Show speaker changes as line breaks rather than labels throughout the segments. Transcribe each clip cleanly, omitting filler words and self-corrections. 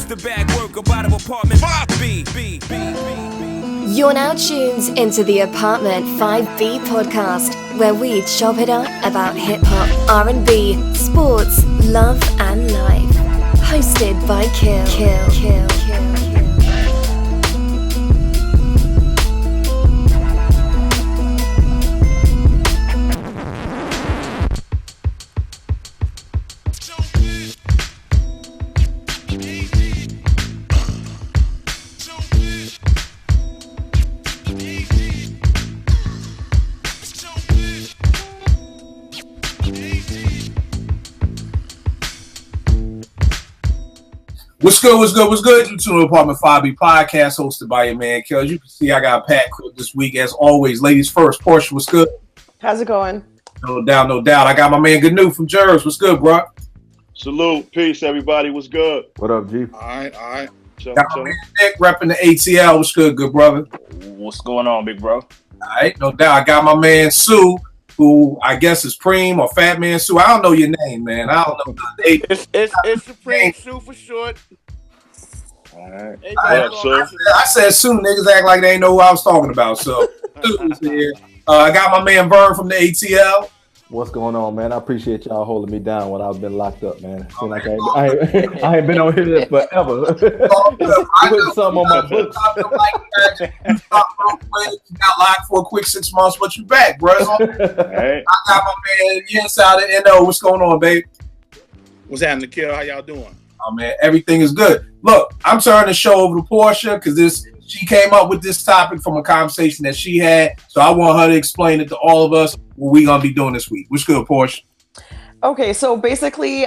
the bag work about of apartment 5B.
You're now tuned into the Apartment 5B podcast, where we chop it up about hip-hop, R&B, sports, love and life. Hosted by Kill.
What's good? You tune to Apartment 5B podcast hosted by your man, Kel. As you can see, I got a packed crew this week, as always. Ladies first. Portia, what's good?
How's it going?
No doubt. I got my man Gnu from Jersey. What's good, bro?
Salute. Peace, everybody. What's good?
What up, G?
All right.
Got my man Nick repping the ATL. What's good brother?
What's going on, big bro?
All right, no doubt. I got my man Sue, who I guess is Preem or Fat Man Sue. I don't know your name, man. I don't know.
It's Supreme Sue for short.
All right. I said Sue. Niggas act like they ain't know who I was talking about. So Sue's here. I got my man Vern from the ATL.
What's going on, man? I appreciate y'all holding me down when I've been locked up, man. Seems like I ain't been on here forever. Putting something on my books.
You got locked for a quick 6 months, but you back, bro.
Hey.
I got my man inside of NO. What's going on, babe?
What's happening, Kill? How y'all doing?
Oh man, everything is good. Look, I'm turning the show over to Portia because she came up with this topic from a conversation that she had. So I want her to explain it to all of us what we're gonna be doing this week. What's good, Portia?
Okay, so basically,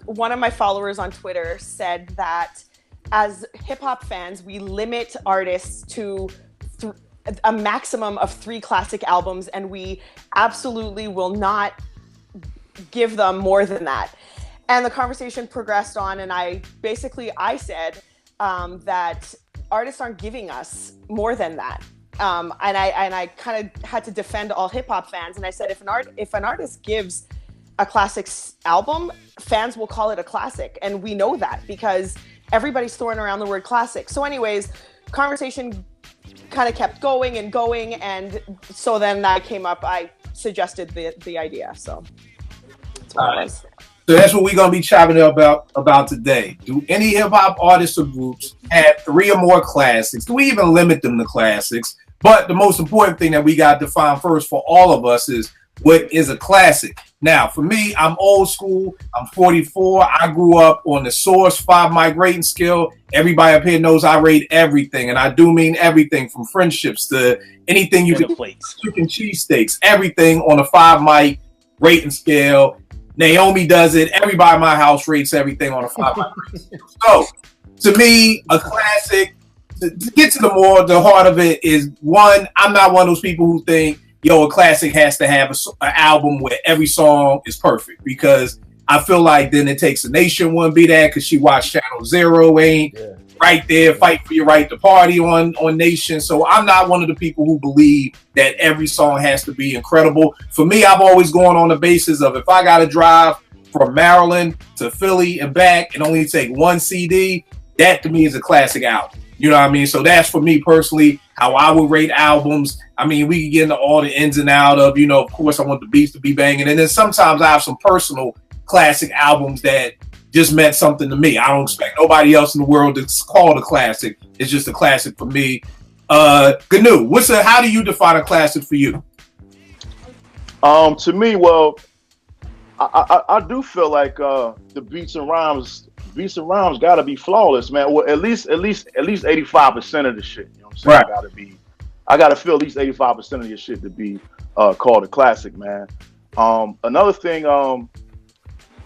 one of my followers on Twitter said that as hip hop fans, we limit artists to a maximum of 3 classic albums, and we absolutely will not give them more than that. And the conversation progressed on, and I said that artists aren't giving us more than that. And I kind of had to defend all hip hop fans, and I said if an artist gives a classic album, fans will call it a classic, and we know that because everybody's throwing around the word classic. So, anyways, conversation kind of kept going, and so then I suggested the idea. So that's what it was.
So that's what we're going to be chopping about today. Do any hip-hop artists or groups have 3 or more classics? Do we even limit them to classics? But the most important thing that we got to define first for all of us is what is a classic. Now, for me, I'm old school. I'm 44. I grew up on the Source 5-mic rating scale. Everybody up here knows I rate everything, and I do mean everything from friendships to anything you can chicken cheesesteaks, everything on a 5-mic rating scale. Naomi does it. Everybody in my house rates everything on a 5-mic rating scale. So, to me, a classic, to get to the heart of it is, one, I'm not one of those people who think, a classic has to have an album where every song is perfect, because I feel like then it takes a nation wouldn't be that, because she watched Channel Zero ain't right there, fight for your right to party on Nation. So I'm not one of the people who believe that every song has to be incredible. For me, I've always gone on the basis of if I got to drive from Maryland to Philly and back and only take 1 CD, that to me is a classic album. You know what I mean? So that's for me personally, how I would rate albums. I mean, we can get into all the ins and out of, of course, I want the beats to be banging. And then sometimes I have some personal classic albums that just meant something to me. I don't expect nobody else in the world to call it a classic. It's just a classic for me. Gnu, how do you define a classic for you?
To me, well, I do feel like the beats and rhymes got to be flawless, man. Well, at least 85% of the shit. You know what I'm saying?
Right.
I got to feel at least 85% of your shit to be called a classic, man. Another thing,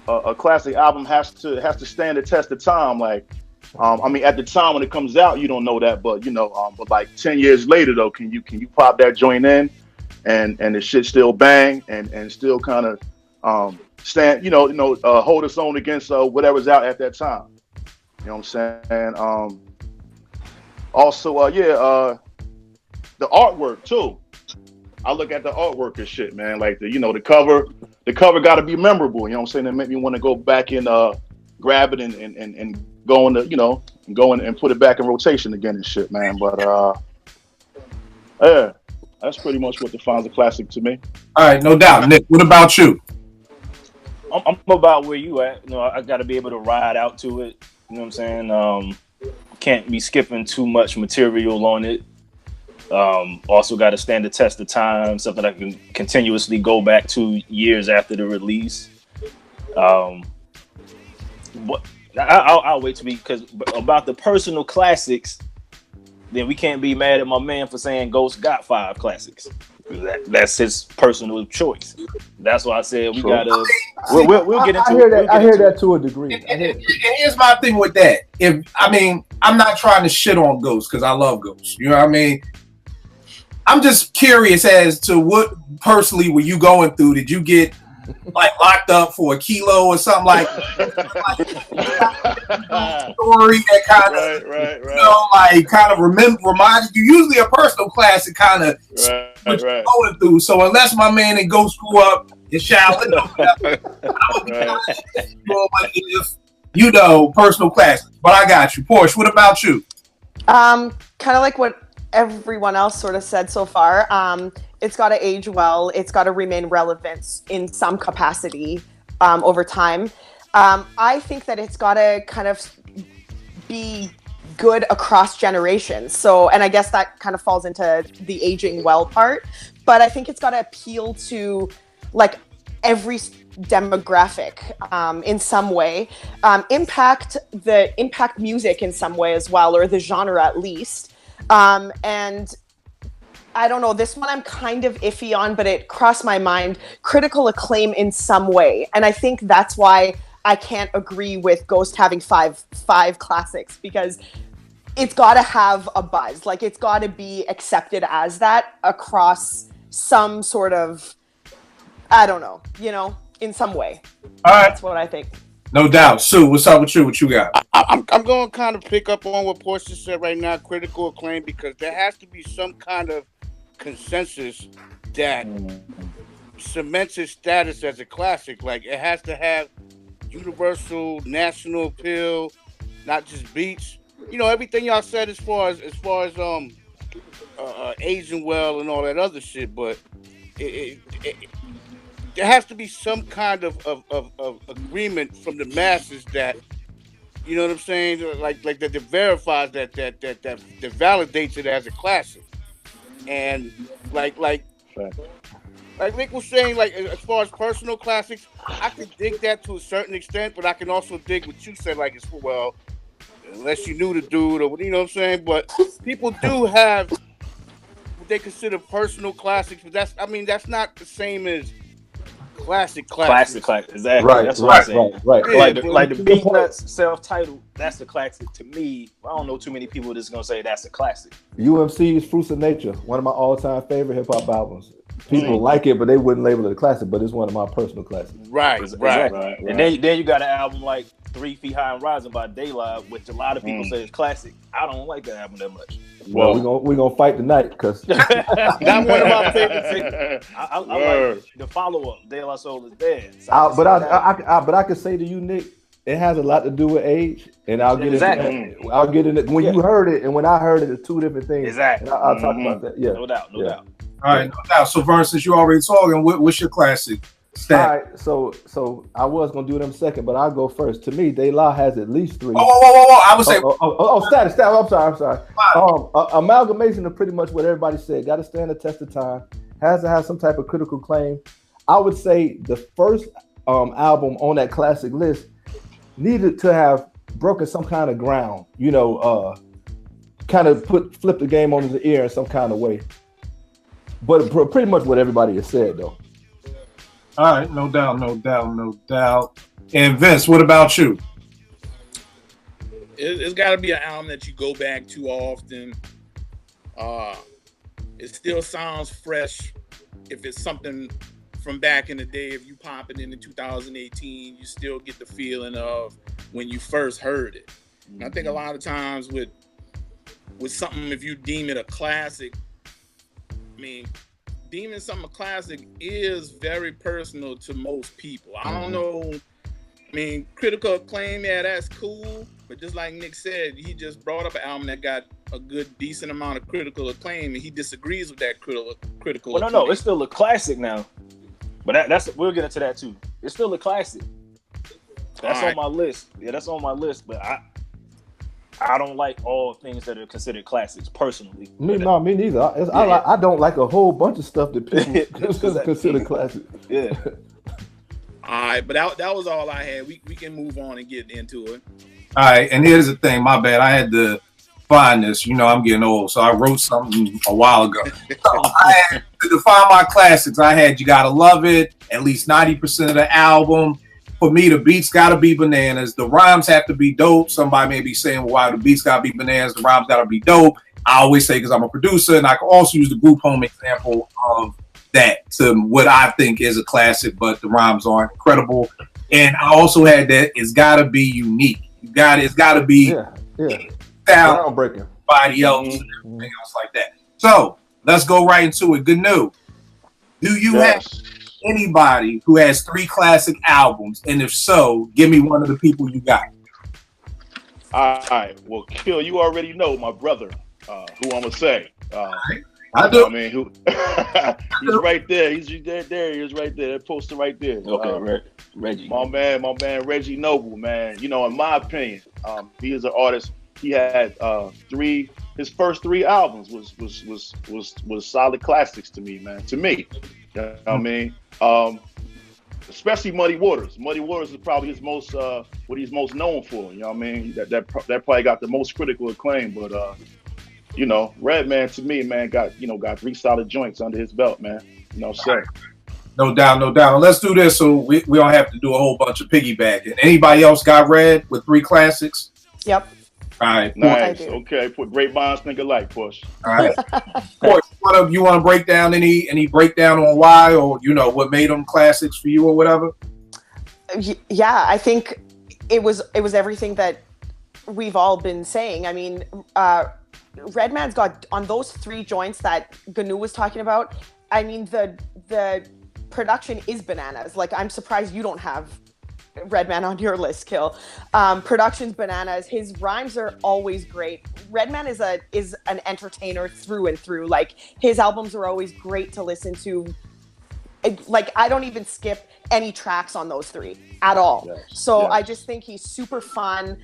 a classic album has to stand the test of time. Like, at the time when it comes out, you don't know that, but but like 10 years later though, can you pop that joint in, and the shit still bang and still kind of stand, hold its own against whatever's out at that time. You know what I'm saying? Also, the artwork too. I look at the artwork and shit, man. Like the cover got to be memorable. You know what I'm saying? That make me want to go back and grab it and going and put it back in rotation again and shit, man. But yeah, that's pretty much what defines a classic to me.
All right, no doubt. Nick, what about you?
I'm about where you at. You know, I got to be able to ride out to it. You know what I'm saying? Can't be skipping too much material on it. Also got to stand the test of time, something I can continuously go back to years after the release. I'll wait to be, because about the personal classics, then we can't be mad at my man for saying Ghost got 5 classics. That's his personal choice. That's why I said we gotta. We'll get into.
I hear that to a degree.
And here's my thing with that. I'm not trying to shit on Ghost because I love Ghost. You know what I mean? I'm just curious as to what personally were you going through? Did you get like locked up for a kilo or something like story that kind of you know, like kind of reminded you? Usually a personal classic kind of what you're going through. So unless my man and Ghost grew up in Charlotte, I would be kind of you know, personal classic. But I got you, Porsche. What about you?
Kind of like what everyone else sort of said so far. It's got to age well. It's got to remain relevant in some capacity over time. I think that it's got to kind of be good across generations. So, and I guess that kind of falls into the aging well part. But I think it's got to appeal to like every demographic in some way. Impact music in some way as well, or the genre at least. And I don't know, this one I'm kind of iffy on, but it crossed my mind. Critical acclaim in some way. And I think that's why I can't agree with Ghost having five classics, because it's got to have a buzz. Like, it's got to be accepted as that across some sort of, I don't know, you know, in some way.
All right.
That's what I think.
No doubt. Sue, what's up with you? What you got?
I'm going to kind of pick up on what Portia said right now, critical acclaim, because there has to be some kind of consensus that cements its status as a classic. Like, it has to have universal national appeal, not just beats. You know, everything y'all said as far as aging well and all that other shit, but there has to be some kind of agreement from the masses that, you know what I'm saying, like that verifies that validates it as a classic. And like Nick was saying, like, as far as personal classics, I can dig that to a certain extent, but I can also dig what you said, like, it's, well, unless you knew the dude, or you know what I'm saying. But people do have what they consider personal classics, but that's not the same as classic.
Exactly.
Right.
That's what I'm saying.
Right.
Yeah, like the Beatnuts self-titled, that's a classic to me. I don't know too many people that's gonna say that's a classic.
UMC's Fruits of Nature, one of my all-time favorite hip hop albums. People like it, but they wouldn't label it a classic. But it's one of my personal classics.
Right.
And then you got an album like 3 Feet High and Rising by Daylight, which a lot of people say is classic. I don't like that album that much.
Well, we're gonna fight tonight because
not one of my favorite. I like the follow-up, De La Soul is Dead.
But I could say to you, Nick, it has a lot to do with age, and I'll get into it. I'll get into it. When you heard it and when I heard it, it's two different things.
Exactly.
I'll talk about that. Yeah,
no doubt.
All right, no doubt. So, Vern, since you already talking, what's your classic stat?
All right, so I was gonna do them second, but I'll go first. To me, De La has at least 3.
Whoa! I would say.
Status. I'm sorry. Amalgamation of pretty much what everybody said. Got to stand the test of time. Has to have some type of critical claim. I would say the first album on that classic list needed to have broken some kind of ground. You know, kind of flip the game on his ear in some kind of way. But pretty much what everybody has said, though.
All right, no doubt. And Vince, what about you?
It's got to be an album that you go back to often. It still sounds fresh. If it's something from back in the day, if you pop it in 2018, you still get the feeling of when you first heard it. And I think a lot of times with something, if you deem it a classic, I mean, deeming something a classic is very personal to most people. I don't know
I mean, critical acclaim, yeah, that's cool. But just like Nick said, he just brought up an album that got a good, decent amount of critical acclaim, and he disagrees with that critical
Well,
acclaim.
no, it's still a classic now. But that's we'll get into that too. It's still a classic. That's on my list. Yeah, that's on my list. But I don't like all things that are considered classics personally.
Me neither. I don't like a whole bunch of stuff that people consider classic.
Yeah.
All right, but that was all I had. We can move on and get into it.
All right, and here's the thing. My bad. I had to find this. You know, I'm getting old, so I wrote something a while ago. So I had to define my classics. I had You Gotta Love It, at least 90% of the album. For me, the beats gotta be bananas. The rhymes have to be dope. Somebody may be saying, well, why the beats gotta be bananas? The rhymes gotta be dope. I always say because I'm a producer, and I can also use the Group Home example of that to what I think is a classic, but the rhymes aren't incredible. And I also had that it's gotta be unique. It's gotta be
groundbreaking.
Body else and everything else like that. So let's go right into it. Gnu, do you have anybody who has 3 classic albums? And if so, give me one of the people you got.
All right. Well, Kill, you already know my brother, who I'm gonna say.
I do.
I mean, who? He's right there. He's there. He is right there. That poster right there.
Okay, Reggie.
My man, Reggie Noble, man. You know, in my opinion, he is an artist. He had his first 3 albums was solid classics to me, man. To me, you know what I mean. Especially Muddy Waters. Muddy Waters is probably his most what he's most known for. You know what I mean. That probably got the most critical acclaim, but you know, Redman to me, man, got 3 solid joints under his belt, man. You know what I'm saying?
No doubt. Let's do this so we don't have to do a whole bunch of piggybacking. Anybody else got Red with 3 classics?
Yep.
All right.
Nice. Okay. Put great minds think alike, Push.
All right. Of course, you want to break down any breakdown on why, or you know what made them classics for you or whatever?
Yeah, I think it was everything that we've all been saying. I mean, Redman's got on those 3 joints that Gnu was talking about. I mean, the production is bananas. Like, I'm surprised you don't have Redman on your list, Kill. Production's bananas. His rhymes are always great. Redman is an entertainer through and through. Like, his albums are always great to listen to. Like, I don't even skip any tracks on those 3 at all. Yes. I just think he's super fun.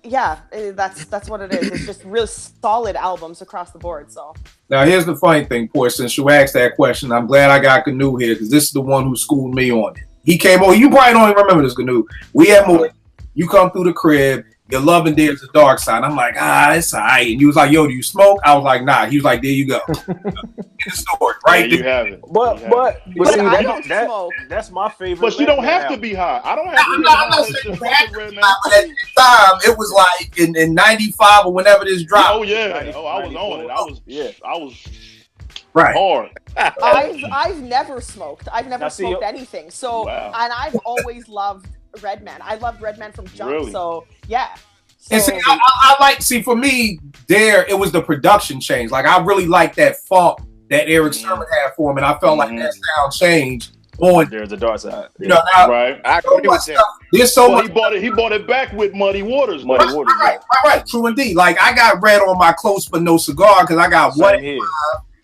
Yeah, that's what it is. It's just real solid albums across the board. So
now here's the funny thing, Poy. Since you asked that question, I'm glad I got Gnu here because this is the one who schooled me on it. He came over. You probably don't even remember this, Gnu. We had more. You come through the crib. Your Love and There's a Dark Side. I'm like, it's all right. And you was like, yo, do you smoke? I was like, nah. He was like, there you go. In the story, right?
There you have it.
But see,
I don't smoke.
That's my favorite.
But you don't have to be high. I don't have to be high.
But at the time, it was like in 95 or whenever this dropped.
Oh, yeah. Oh, I was on it. I was
right.
hard.
I've never smoked. I've never smoked anything. So, and I've always loved Redman. I loved Redman from jump.
Really?
So, yeah.
And see, I for me, it was the production change. Like, I really liked that funk that Eric Sermon had for him, and I felt like that sound changed on
There's a Dark Side.
You know, now,
right.
I agree with that.
There's so much.
He bought it back with Muddy Waters.
Right. True indeed. Like, I got Red on my Close But No Cigar because I got one.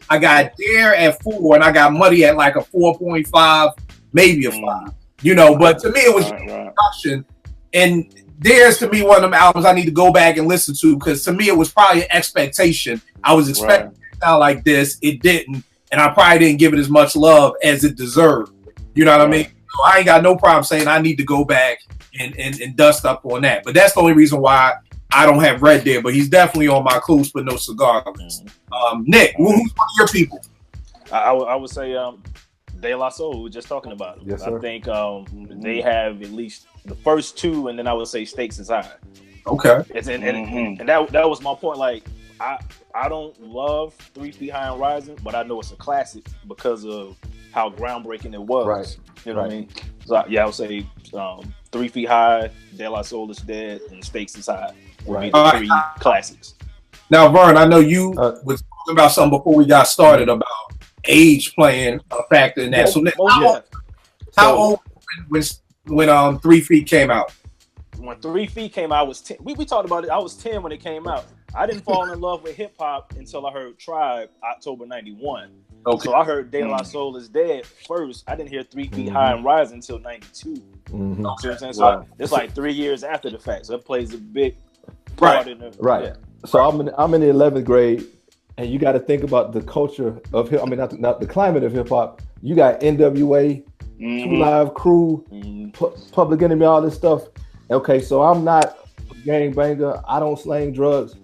I got Dare at 4, and I got Muddy at like a 4.5, maybe a 5. You know, but to me it was production, and Dare's to me one of them albums I need to go back and listen to because to me it was probably an expectation. I was expecting it to sound like this, it didn't, and I probably didn't give it as much love as it deserved. You know what I mean? So I ain't got no problem saying I need to go back and dust up on that. But that's the only reason why I don't have Red there. But he's definitely on my Close But No Cigar list. Nick, who's one of your people?
I would say De La Soul. We were just talking about him.
Yes, sir.
I think they have at least the first 2, and then I would say Stakes Is High.
Okay.
And that was my point. Like, I don't love 3 Feet High and Rising, but I know it's a classic because of how groundbreaking it was.
Right.
You know what I mean? So yeah, I would say 3 Feet High, De La Soul Is Dead, and Stakes Is High. Right. The 3 classics.
Now, Vern, I know you was talking about something before we got started about age playing a factor in that. So how old when when 3 Feet came out?
When 3 Feet came out, I was 10. We talked about it. I was 10 when it came out. I didn't fall in love with hip hop until I heard Tribe October '91.
Okay.
So I heard De La Soul is Dead first. I didn't hear 3 Feet High and Rising until '92. You know what I'm saying? So it's like 3 years after the fact. So it plays a big part in it.
Right.
Yeah.
So I'm in the 11th grade, and you got to think about the culture of hip. I mean, not the climate of hip hop. You got NWA, Two Live Crew, Public Enemy, all this stuff. Okay, so I'm not a gangbanger. I don't slang drugs.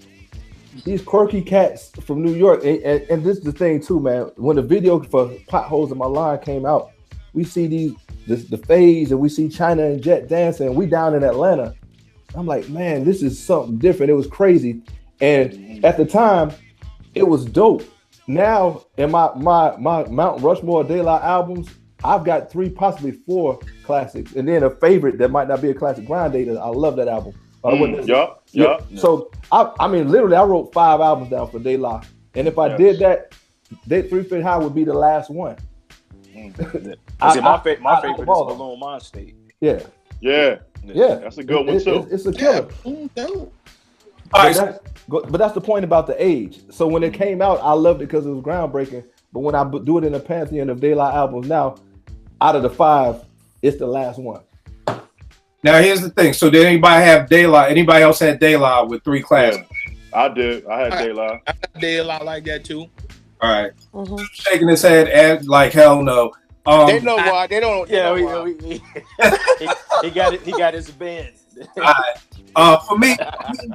These quirky cats from New York, and this is the thing too, man. When the video for Potholes in My Line came out, we see the Phase, and we see China and Jet dancing, and we down in Atlanta. I'm like, man, this is something different. It was crazy, and at the time, it was dope. Now, in my Mount Rushmore De La albums, I've got 3, possibly 4 classics, and then a favorite that might not be a classic, Grind Data. I love that album.
Yup.
So I mean, literally, I wrote 5 albums down for De La, and if I did that, 3 Feet High would be the last one.
My favorite is Balloon Mind State.
Yeah.
That's a good one too.
It's a killer. But that's the point about the age. So when it came out, I loved it because it was groundbreaking. But when I do it in the pantheon of De La albums now, out of the 5, it's the last one.
Now here's the thing. So did anybody have De La? Anybody else had De La with 3 classics?
Yeah, I did. I had De La.
I got De La like that too.
All right. Shaking his head like hell no.
They know why. They don't.
Yeah, he got it. He got his band.
For me,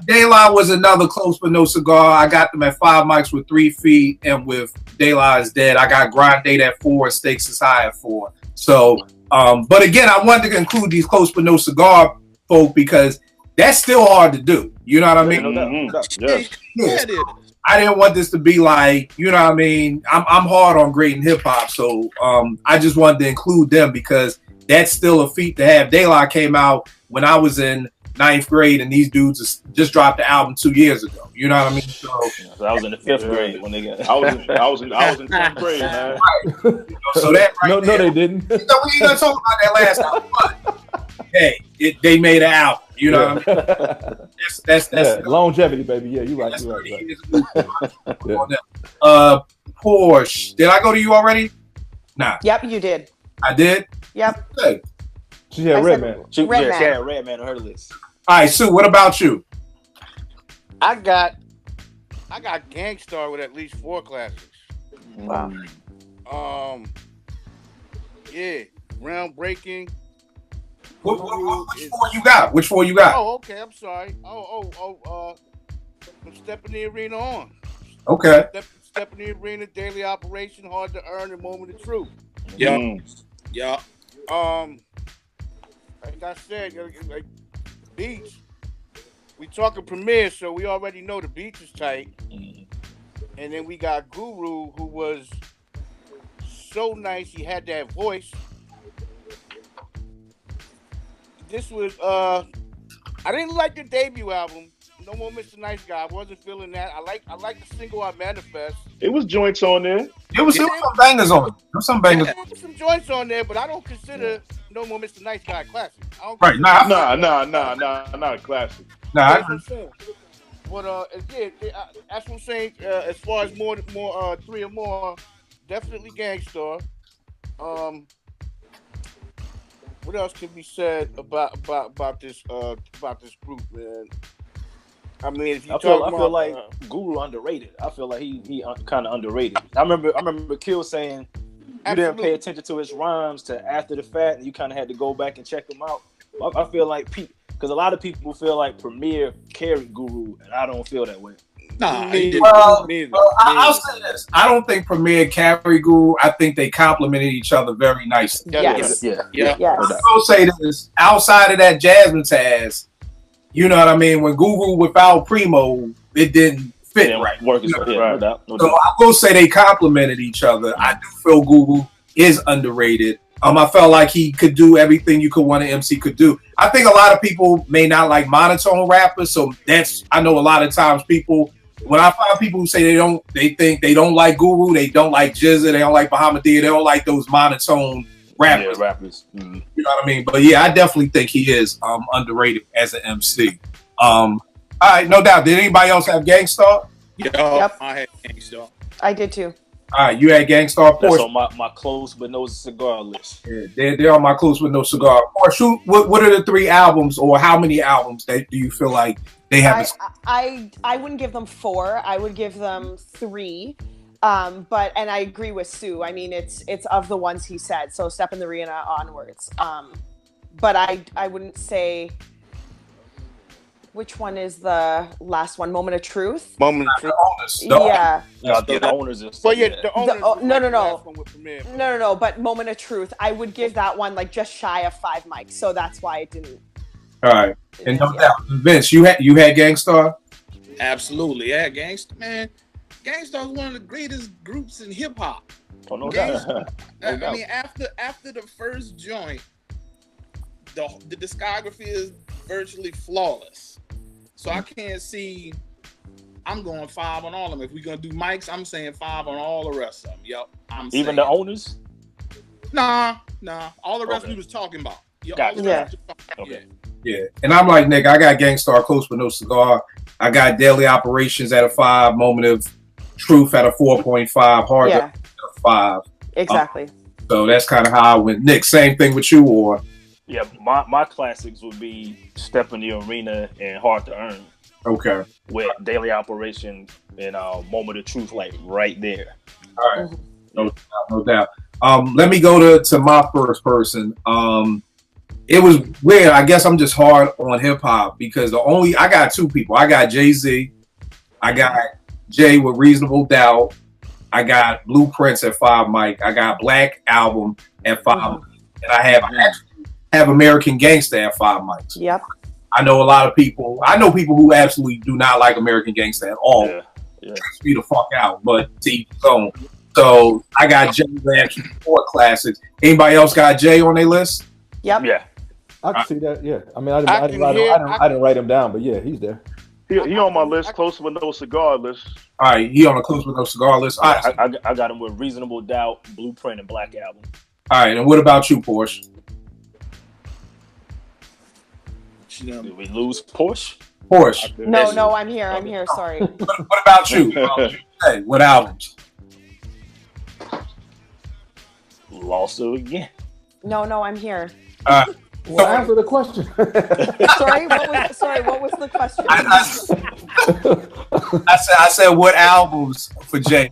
De La was another close but no cigar. I got them at 5 mics with 3 Feet, and with De La is Dead, I got Grind Date at 4, Stakes is High at 4. So, but again, I wanted to include these close but no cigar folk because that's still hard to do. You know what I mean?
Yeah, it is.
I didn't want this to be like, you know what I mean? I'm hard on grading hip hop, so I just wanted to include them because that's still a feat to have. De La came out when I was in 9th grade, and these dudes just dropped the album 2 years ago. You know what I mean? So
I was in the 5th grade when they got.
I was in 10th grade, man.
Right. So that
no, they didn't.
We ain't gonna talk about that last album, but hey, they made an album. You know what I mean? That's
longevity, baby. Yeah, you're right.
Porsche. Did I go to you already? Nah.
Yep, you did.
I did.
Yep.
Good.
She had Redman.
She had Redman on her list.
All right, Sue. What about you?
I got Gangstar with at least 4 classics.
Wow.
Yeah, groundbreaking.
Which 4 you got? Which 4 you got?
Oh, okay. I'm sorry. I'm stepping the arena on.
Okay.
Stepping the arena, daily operation, hard to earn, a moment of truth.
Yeah. Yeah.
Like I said, like Beats. We talking Premier, so we already know the Beats is tight. And then we got Guru, who was so nice. He had that voice. This was I didn't like the debut album. No More Mr. Nice Guy. I wasn't feeling that. I like the single I Manifest.
It was joints on there.
There was some bangers on it. There was some bangers.
There was some joints on there, but I don't consider No More Mr. Nice Guy a classic.
Right?
Nah, not a classic.
Nah.
But that's what I'm saying. As far as more 3 or more, definitely Gangstar. What else can be said about this group, man? I mean, if you
I feel like Guru underrated. I feel like he kind of underrated. I remember Kill saying you didn't pay attention to his rhymes to after the fact, and you kind of had to go back and check them out. I feel like because a lot of people feel like Premier carried Guru, and I don't feel that way.
Nah,
I'll say this. I don't think Premier carried Guru. I think they complemented each other very nicely.
Yes.
Yeah.
I will say this. Outside of that Jasmine Taz, you know what I mean? When Guru without Primo, it didn't fit right.
Working
you know?
no doubt.
So I will say they complemented each other. I do feel Guru is underrated. I felt like he could do everything you could want an MC could do. I think a lot of people may not like monotone rappers, so I know a lot of times when I find people who say they think they don't like Guru, they don't like Jizza, they don't like Bahamadia, they don't like those monotone rappers.
Yeah, rappers. Mhm.
You know what I mean? But yeah, I definitely think he is underrated as an MC. All right, no doubt. Did anybody else have Gangstar?
Yep.
I had Gangstar.
I did too.
All right, you had Gangstar.
That's
Porsche.
on my close but no cigar list.
Yeah, they're on my close with no cigar. Porsche, what are the 3 albums, or how many albums that do you feel like they have?
I wouldn't give them 4. I would give them 3. But I agree with Sue. I mean, it's of the ones he said. So Step in the Arena onwards. But I wouldn't say. Which one is the last one? Moment of Truth.
Moment of Truth.
Yeah.
The owners is.
Well, yeah, the owners.
No. But Moment of Truth, I would give that one like just shy of 5 mics. So that's why it didn't.
All right, and no doubt, Vince, you had Gangstar.
Absolutely, yeah, Gangstar, man. Gangstar is one of the greatest groups in hip hop.
Oh, no doubt.
I mean, after the first joint, the discography is virtually flawless. So I can't see. I'm going 5 on all of them. If we're gonna do mics, I'm saying 5 on all the rest of them. Yep.
Even the owners?
Nah. All the rest we was talking about.
Gotcha.
Okay. Yeah, and I'm like Nick. I got Gangstar Close with no cigar. I got Daily Operations at a 5. Moment of Truth at a 4.5. Hard at a 5.
Exactly.
So that's kind of how I went. Nick, same thing with you, or?
Yeah, my classics would be Step in the Arena and Hard to Earn.
Okay.
With Daily Operation and Moment of Truth, like right there.
All right. No doubt. Let me go to my first person. It was weird. I guess I'm just hard on hip hop because I got 2 people. I got Jay-Z. I got Jay with Reasonable Doubt. I got Blueprints at 5 mic. I got Black Album at 5 mic. And I have American Gangsta at 5 mics.
Yep.
I know a lot of people. I know people who absolutely do not like American Gangsta at all.
Yeah.
Me the fuck out, but to each his own. So I got Jay Ramsey 4 classics. Anybody else got Jay on their list?
Yep.
Yeah.
I can see that. Yeah. I mean, I didn't write him down, but yeah, he's there.
He on my list, close with no cigar list.
All right, he on a close with no cigar list. All right.
I got him with Reasonable Doubt, Blueprint, and Black Album.
All right, and what about you, Porsche?
Did we lose Porsche?
Porsche.
No, I'm here. Sorry.
What about you? Hey, what albums?
Lost it again.
No, I'm here.
Well, answer the question.
What was the question?
I said what albums for Jay?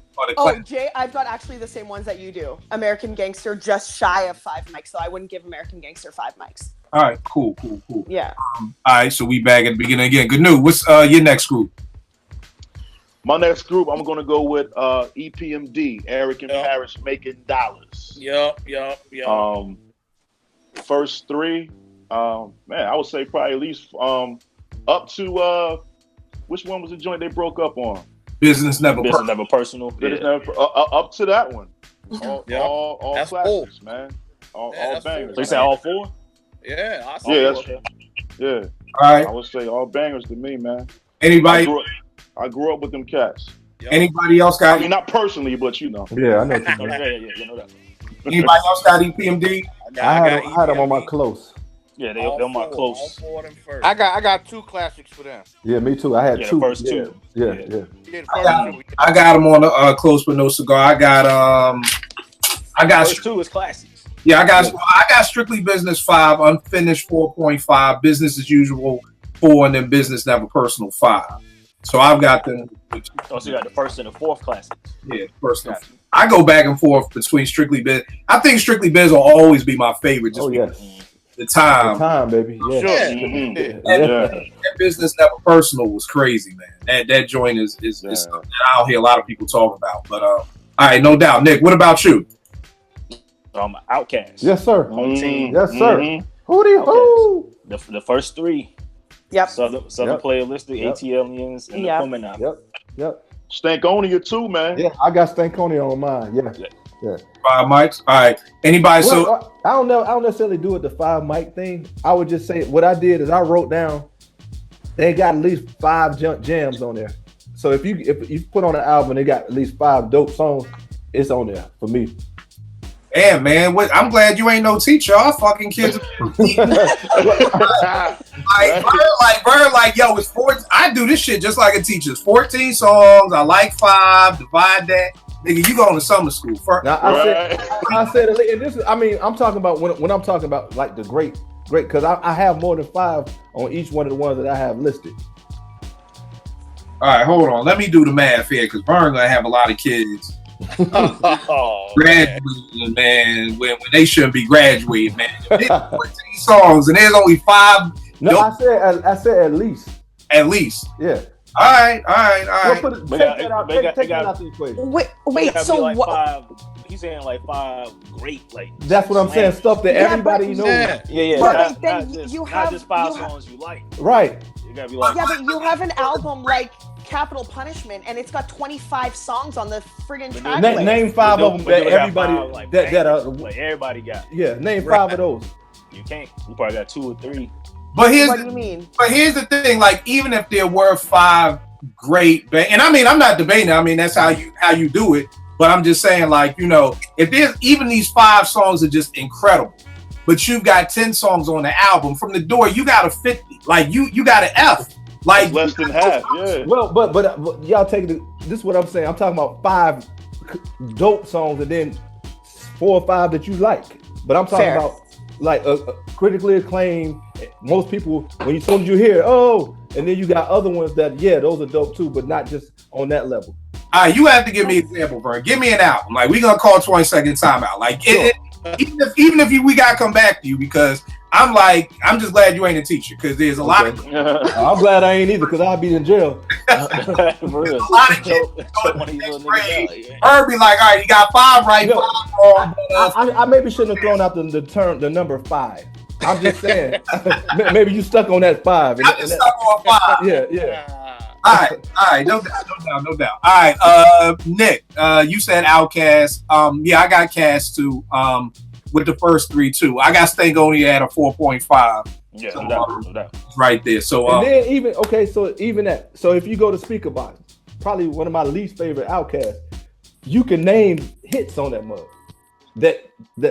Jay, I've got actually the same ones that you do. American Gangster, just shy of 5 mics, so I wouldn't give American Gangster 5 mics.
All right, cool.
Yeah.
All right, so we back at the beginning again. Good news. What's your next group?
My next group, I'm going to go with EPMD, Eric and Paris Making Dollars.
Yep.
First 3, man, I would say probably at least up to which one was the joint they broke up on?
Business Never
Personal.
Up to that one. All
That's
classics,
cool.
man. All
That's
bangers.
So you said all 4?
Yeah, I
Yeah, yeah.
All right.
I would say all bangers to me, man.
Anybody?
I grew up with them cats.
Anybody else got?
I mean, not personally, but you know.
Yeah, I know.
You know that.
Anybody else got EPMD?
I had them on my close.
Yeah, they're on my close.
All 4 of them first.
I got 2 classics for them.
Yeah, me too. I had 2.
The first 2.
Yeah.
I got them on a close with no cigar. I got
First 2 is classics.
Yeah, I got Strictly Business 5, Unfinished 4.5, Business as Usual 4, and then Business Never Personal 5. So I've got them.
So you got the first and the fourth classics.
Yeah, first. I go back and forth between Strictly Biz. I think Strictly Biz will always be my favorite. Just the time.
The time, baby. Yeah.
Sure.
That Business Never Personal was crazy, man. That joint is something that I don't hear a lot of people talk about. But all right, no doubt. Nick, what about you?
Outkast.
Yes, sir.
Team.
Yes, sir. Who?
The first 3.
Yep.
Southern Playlist, the ATLians, and the Promenade.
Yep.
Stankonia too, man.
Yeah, I got Stankonia on mine. Yeah.
5 mics. All right. Anybody?
Well, I don't necessarily do it the 5 mic thing. I would just say what I did is I wrote down they got at least 5 jams on there. So if you put on an album, they got at least 5 dope songs. It's on there for me.
Yeah, man. I'm glad you ain't no teacher. Our fucking kids. Like, yo, it's 14. I do this shit just like a teacher. It's 14 songs. I like 5. Divide that. Nigga, you going to summer school first.
Now, I said, and this is, I mean, I'm talking about when I'm talking about like the great, because I have more than 5 on each one of the ones that I have listed.
All right, hold on. Let me do the math here, because Vern gonna have a lot of kids graduating, man. When they shouldn't be graduating, man. There's 14 songs, and there's only 5.
No, I said at least.
At least.
Yeah.
All right.
Take that out the equation.
Wait. So
like
what?
5. He's saying like 5 great, like.
That's what I'm saying. Stuff that everybody knows.
Yeah.
But
Not
then
just,
you
not
have
just 5 songs you like.
Right.
You gotta be like.
Yeah, but you have an album like Capital Punishment, and it's got 25 songs on the friggin' track list.
Name 5 of them that everybody that are
like everybody got.
Yeah, name 5 of those.
You can't. You probably got 2 or 3.
But
What do you mean?
But here's the thing, like, even if there were 5 great and I mean, I'm not debating, I mean, that's how you do it, but I'm just saying, like, you know, if there's even these 5 songs are just incredible, but you've got 10 songs on the album, from the door you got a 50, like you got an F, like
It's less than half. Yeah.
Well, but y'all take this is what I'm saying. I'm talking about 5 dope songs and then 4 or 5 that you like. But I'm talking about like a critically acclaimed. Most people, when as soon as you hear, and then you got other ones that, those are dope too, but not just on that level.
All right, you have to give me an example, Vern. Give me an album. Like, we're gonna call 20-second timeout. Like,
Sure.
even if we gotta come back to you, because I'm just glad you ain't a teacher, because there's a lot of
I'm glad I ain't either, because I'll be in jail.
For real.
a lot of kids going to 10th grade. Herb be like, all right, you got 5 right, 5 wrong.
I maybe shouldn't have thrown out the number 5. I'm just saying. Maybe you stuck on that 5.
I just stuck on 5.
Yeah.
All right, no doubt. All right, Nick, you said Outkast. Yeah, I got Cast too. With the first 3 too. I got Stankonia at a 4.5.
Yeah,
so,
no doubt.
Right there. So
and then so if you go to Speakerbox, probably one of my least favorite Outkast, you can name hits on that mug that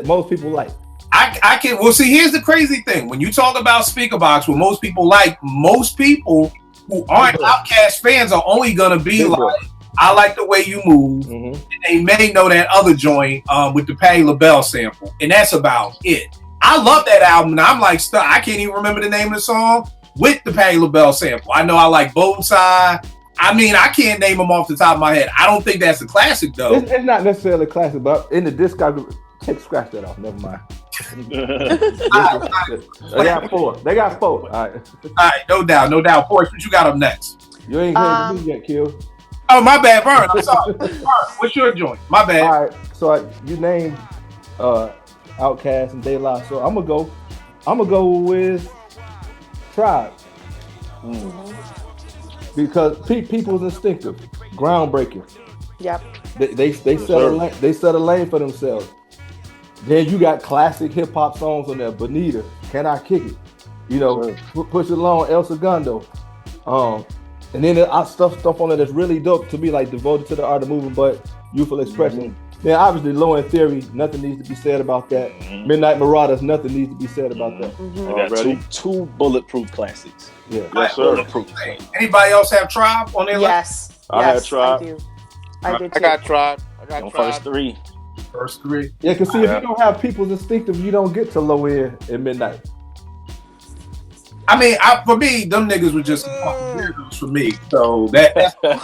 most people like.
I can. Well, see, here's the crazy thing. When you talk about Speakerbox, what most people like, most people who aren't Outkast fans are only gonna be like, I like the way you move.
Mm-hmm.
And they may know that other joint with the Patti LaBelle sample, and that's about it. I love that album, and I'm like, I can't even remember the name of the song with the Patti LaBelle sample. I know I like Bowtie. I mean, I can't name them off the top of my head. I don't think that's a classic though.
It's not necessarily a classic, but in the discography, scratch that off. Never mind. They got 4. All right,
no doubt. Porsche, what you got up next?
You ain't heard me yet, Kill.
Oh, my bad, Vern. I'm sorry. Vern, what's your joint? My bad.
All right, so you named Outkast and De La. So I'm gonna go with Tribe. Because people's instinctive, groundbreaking.
Yep.
They set a lane for themselves. Then you got classic hip hop songs on there. Bonita, Can I Kick It? You know, Push It Along, El Segundo. And then stuff on there that's really dope to me, like Devoted to the Art of Moving, but Youthful Expression. Then obviously Low End Theory, nothing needs to be said about that. Midnight Marauders, nothing needs to be said about that.
I got two bulletproof classics.
Yeah,
yes, sir.
Bulletproof.
Anybody else have Tribe on their list?
Yes.
I had Tribe.
I do. I did
I
too.
got Tribe. I got
On
Tribe.
first 3.
First 3.
Yeah, because see, if you don't have people's instinctive, you don't get to Low End and Midnight.
I mean, for me, them niggas were just weirdos for me. So that's like,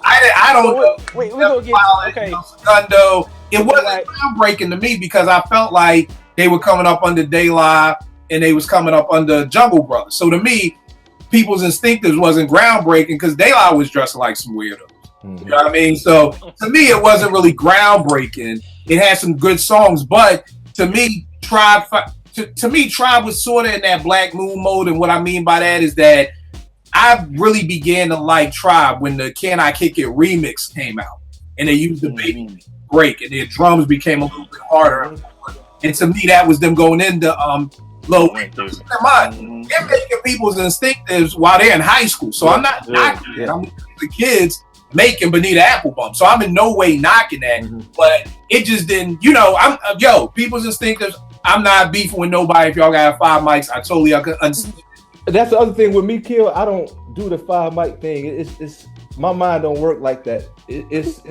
I don't know.
Wait, we gonna get okay.
Segundo, it wasn't groundbreaking to me because I felt like they were coming up under De La and they was coming up under Jungle Brothers. So to me, People's Instinctives wasn't groundbreaking because De La was dressed like some weirdos. You know what I mean? So to me, it wasn't really groundbreaking. It had some good songs, but to me, Tribe was sort of in that Black Moon mode, and what I mean by that is that I really began to like Tribe when the Can I Kick It remix came out, and they used the Baby break, and their drums became a little bit harder. And to me, that was them going into low. They're making People's Instinctives while they're in high school, so I'm not knocking it. I'm looking at the kids making Bonita Applebum. So I'm in no way knocking that, but it just didn't, People's Instinctives, I'm not beefing with nobody. If y'all got 5 mics, I totally understand.
That's the other thing with me, Kill. I don't do the 5 mic thing. It's my mind don't work like that. It's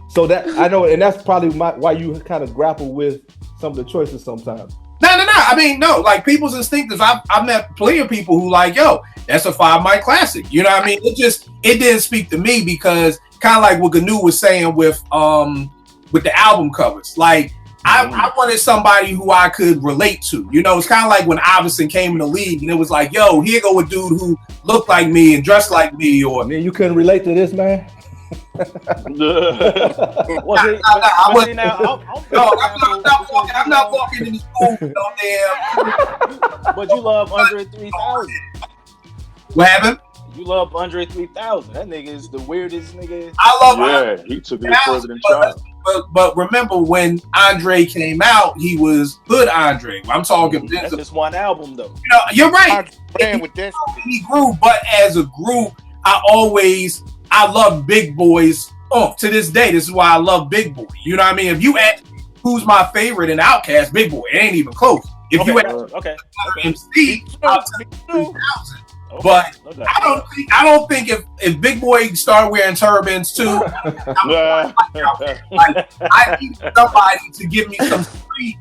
so that I know, and that's probably why you kind of grapple with some of the choices sometimes.
No. I mean, no, like People's Instinctives, I've met plenty of people who like, yo, that's a 5 mic classic. You know what I mean? It didn't speak to me because kind of like what Gnu was saying with the album covers. Like I wanted somebody who I could relate to. You know, it's kind of like when Iverson came in the league and it was like, yo, here go a dude who looked like me and dressed like me. Or
man, you couldn't relate to this, man.
I'm not walking in this pool. No damn.
But you love Andre 3000.
What happened?
You love Andre 3000. That nigga is the weirdest nigga.
I love
Andre. He took it further than Child.
But remember when Andre came out, he was Hood Andre. I'm talking.
That's just one album though.
You know, you're right.
With this.
He grew, but as a group, I love Big Boys. To this day, this is why I love Big Boy. You know what I mean? If you ask who's my favorite in Outkast, Big Boy, it ain't even close. If you ask MC, I'll take 3000. But I don't think if Big Boy started wearing turbans too, I need somebody to give me some street,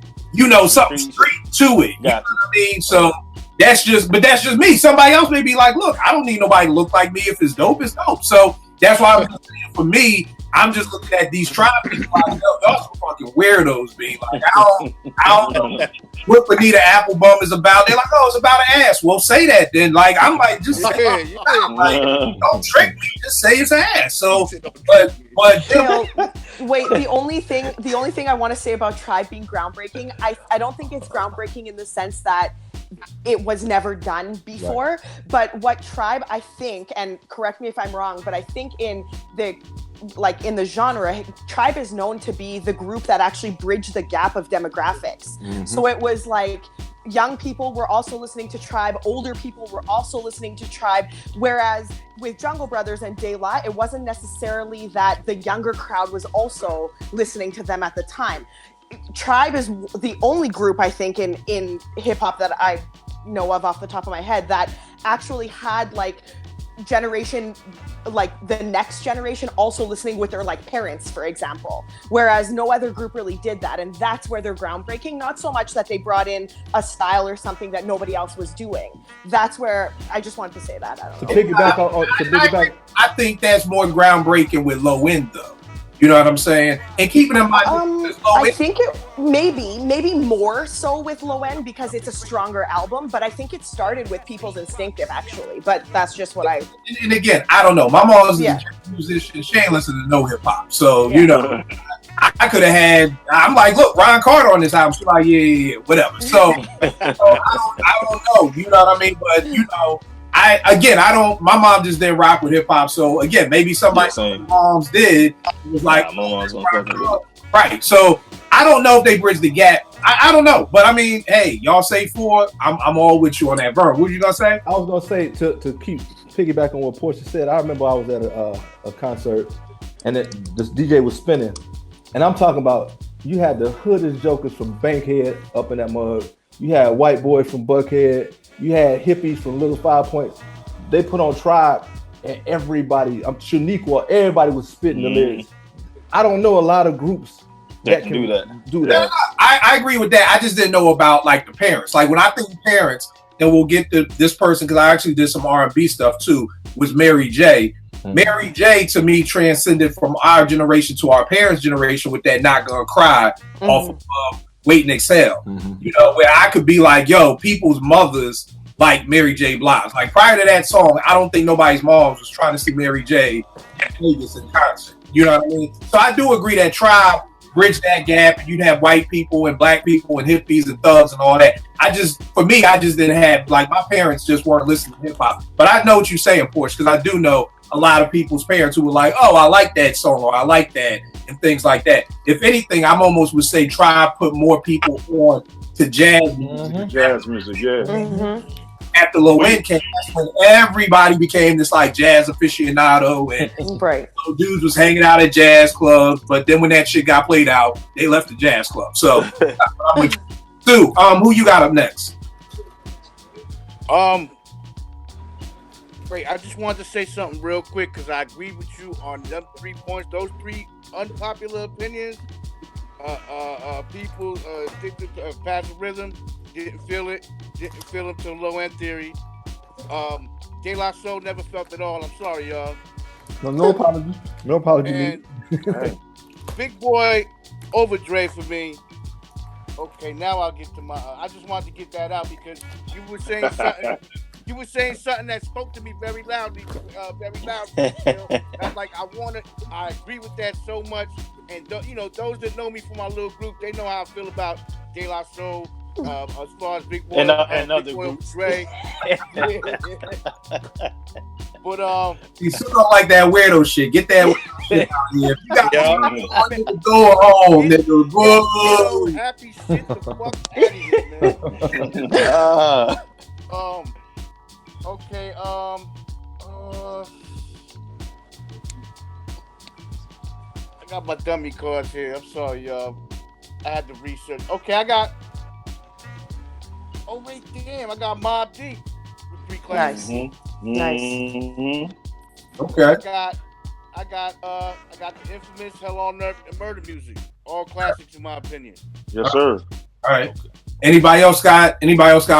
something street to it. You know what I mean? So that's just me. Somebody else may be like, look, I don't need nobody to look like me. If it's dope, it's dope. So that's why I'm saying for me, I'm just looking at these Tribe people like, yo, y'all some fucking weirdos, be like, I don't know what Bonita Applebum is about. They're like, oh, it's about an ass. Well, say that then. Like, I'm like, just say it. Like, don't trick me. Just say it's an ass. So, but
wait. The only thing I want to say about Tribe being groundbreaking, I don't think it's groundbreaking in the sense that it was never done before. Right. But what Tribe, I think, and correct me if I'm wrong, but I think in the genre, Tribe is known to be the group that actually bridged the gap of demographics. Mm-hmm. So it was like young people were also listening to Tribe, older people were also listening to Tribe, whereas with Jungle Brothers and De La, it wasn't necessarily that the younger crowd was also listening to them at the time. Tribe is the only group, I think, in hip-hop that I know of off the top of my head that actually had the next generation also listening with their parents, for example, whereas no other group really did that. And that's where they're groundbreaking. Not so much that they brought in a style or something that nobody else was doing. That's where I just wanted to say that.
I think that's more groundbreaking with Low End though. You know what I'm saying? And keeping in mind,
I think it maybe more so with Low End because it's a stronger album, but I think it started with People's Instinctive actually. But that's just what I.
And again, I don't know. My mom's a musician. She ain't listening to no hip hop, so I could have had. I'm like, look, Ron Carter on this album. She's like, yeah, whatever. So I don't know. You know what I mean? But I don't. My mom just didn't rock with hip hop. So again, maybe somebody's moms did. It was like, right. So I don't know if they bridge the gap. I don't know, but I mean, hey, y'all say 4. I'm all with you on that. Vern, what you gonna say?
I was gonna say to keep piggyback on what Portia said. I remember I was at a concert and this DJ was spinning, and I'm talking about you had the hoodest jokers from Bankhead up in that mug. You had White Boy from Buckhead. You had hippies from Little 5 Points. They put on Tribe, and everybody, Shaniqua, everybody was spitting the lyrics. I don't know a lot of groups that can do that.
I agree with that. I just didn't know about the parents. Like when I think parents, and we'll get to this person because I actually did some R&B stuff too. Was Mary J. Mm-hmm. Mary J. to me transcended from our generation to our parents' generation with that "Not Gonna Cry" off of Wait and Exhale. Mm-hmm. Where I could be like, yo, people's mothers like Mary J. Blige. Like prior to that song, I don't think nobody's moms was trying to see Mary J. at Vegas in concert. You know what I mean? So I do agree that Tribe bridged that gap, and you'd have white people and black people and hippies and thugs and all that. I just didn't have, my parents just weren't listening to hip hop. But I know what you're saying, Porsche, because I do know a lot of people's parents who were like, oh, I like that song, or I like that, and things like that. If anything, I'm almost would say Tribe put more people on to jazz music.
Jazz music, yeah.
Mm-hmm. after Low End came, that's when everybody became this like jazz aficionado, and
Right.
dudes was hanging out at jazz clubs. But then when that shit got played out, they left the jazz club. So, I'm with you. Stu, who you got up next?
Wait, I just wanted to say something real quick because I agree with you on them 3 points. Those 3 unpopular opinions. People addicted to passive rhythm didn't feel it. Didn't feel it till Low End Theory. De La Soul never felt it all. I'm sorry, y'all.
No apology. No apology.
And Big Boy over Dre for me. Okay, now I'll get to my. I just wanted to get that out because you were saying something. You were saying something that spoke to me very loudly. You know? That's like I agree with that so much. And those that know me from my little group, they know how I feel about De La Soul. As far as Big Boy
and other
Big Boy
groups.
Dre. But
You still don't like that weirdo shit. Get that shit out of here. You got go home, nigga. Whoa.
Happy shit the fuck out of here, man. Okay, I got my dummy cards here. I'm sorry, y'all. I had to research. Okay, I got. Oh wait, damn! I got Mobb Deep with 3 classes.
Nice.
Okay.
I got the infamous Hell on Earth and Murder Music. All classics in my opinion.
Yes, sir.
All right. Anybody else got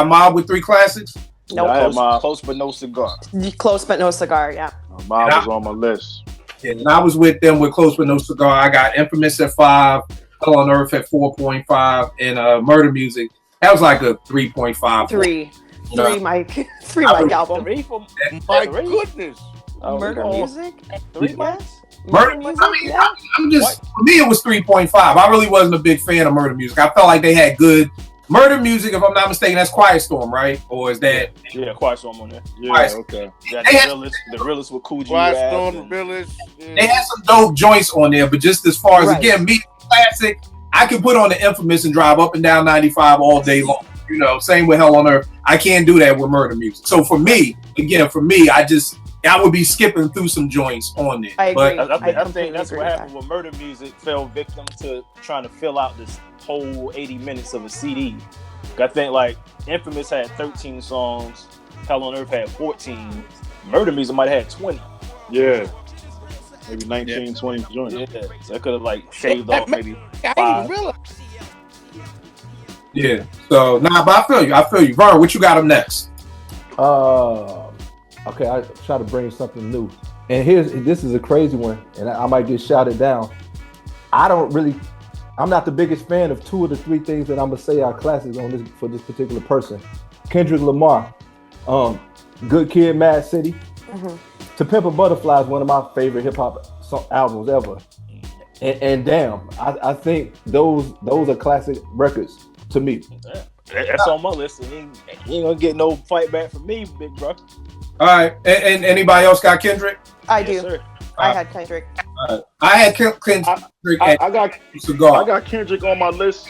Mob with 3 classics?
No,
I had my
Close but no cigar.
Close but no cigar. Yeah.
Mob was on my list.
Yeah, and I was with them with Close but No Cigar. I got Infamous at 5, Hell on Earth at 4.5, and Murder Music. That was like a 3.5.
3
No.
Mike. 3 Mike album.
3 for
My
3?
goodness.
Murder Music.
3
Yeah.
months?
Murder Music. I'm just for me it was 3.5. I really wasn't a big fan of Murder Music. I felt like they had good Murder Music, if I'm not mistaken, that's Quiet Storm, right? Or is that
Yeah, Quiet Storm on there.
Yeah,
Quiet-
okay.
Got
They had-
the realest with Cool G
Quiet
Rap
Storm,
and-
the Realest.
they had some dope joints on there, but just as far as
Right.
again, me classic, I can put on the Infamous and drive up and down 95 all day long. You know, same with Hell on Earth. I can't do that with Murder Music. So for me, I would be skipping through some joints on there.
I
But
agree.
I think
completely
that's
agree
what
with
happened with Murder Music. Fell victim to trying to fill out this whole 80 minutes of a CD. I think like Infamous had 13 songs, Hell on Earth had 14, Murder Music might have had 20.
Yeah. Maybe 19, 20 joints.
Yeah, so I could have like shaved off maybe
I
5.
didn't realize.
yeah. So but I feel you. Vern, what you got up next?
Okay, I try to bring something new. And this is a crazy one, and I might get shouted down. I'm not the biggest fan of 2 of the 3 things that I'm gonna say are classics on this for this particular person. Kendrick Lamar, Good Kid, Mad City. To Pimp a Butterfly is one of my favorite hip hop albums ever. And damn, I think those are classic records to me.
That's on my list. And you ain't gonna get no fight back from me, big bro.
All right. And anybody else got Kendrick?
I
Yes,
do.
sir.
I had Kendrick.
I had Kendrick
I
at
got
Cigar.
I got Kendrick on my list.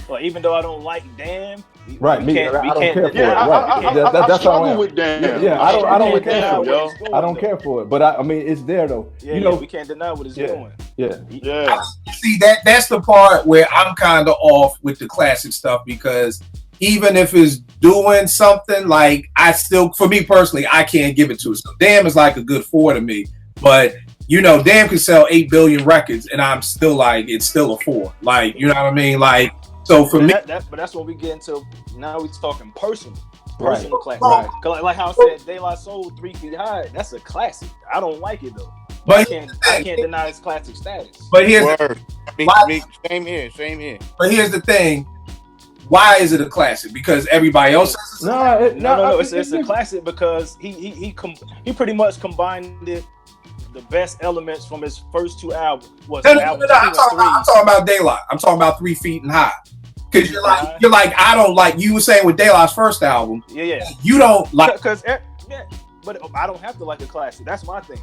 Well, even though I don't like Damn,
Right, me, I don't care for it.
Yeah,
Right.
I
That's how I
struggle
am.
with Damn.
Yeah, I don't
we can't
care
deny
for
what
it.
it's doing,
I don't
though.
care for it, but I mean, it's there though.
Yeah,
you know,
we can't deny what it's
Yeah.
doing.
yeah.
Yeah.
See, that's the part where I'm kind of off with the classic stuff, because even if it's doing something, like I still, for me personally, I can't give it to it. So Damn is like a good 4 to me, but you know, Damn could sell 8 billion records and I'm still like, it's still a 4. Like, you know what I mean? Like, so for me,
But that's when we get into, now we're talking personal
Right.
classic.
Right.
'Cause like how I said, De La Soul 3 Feet High, that's a classic. I don't like it though. I
but
can't deny its classic status.
but here's
Word.
Why-
Same here.
but here's the thing. Why is it a classic? Because everybody else says it's a classic?
No. It's a classic because he pretty much combined the best elements from his first 2 albums.
No, I'm talking about Daylight. I'm talking about 3 Feet and High. Because you're like, I don't like, you were saying with Daylight's first album,
Yeah.
you don't like.
Because but I don't have to like a classic. That's my thing.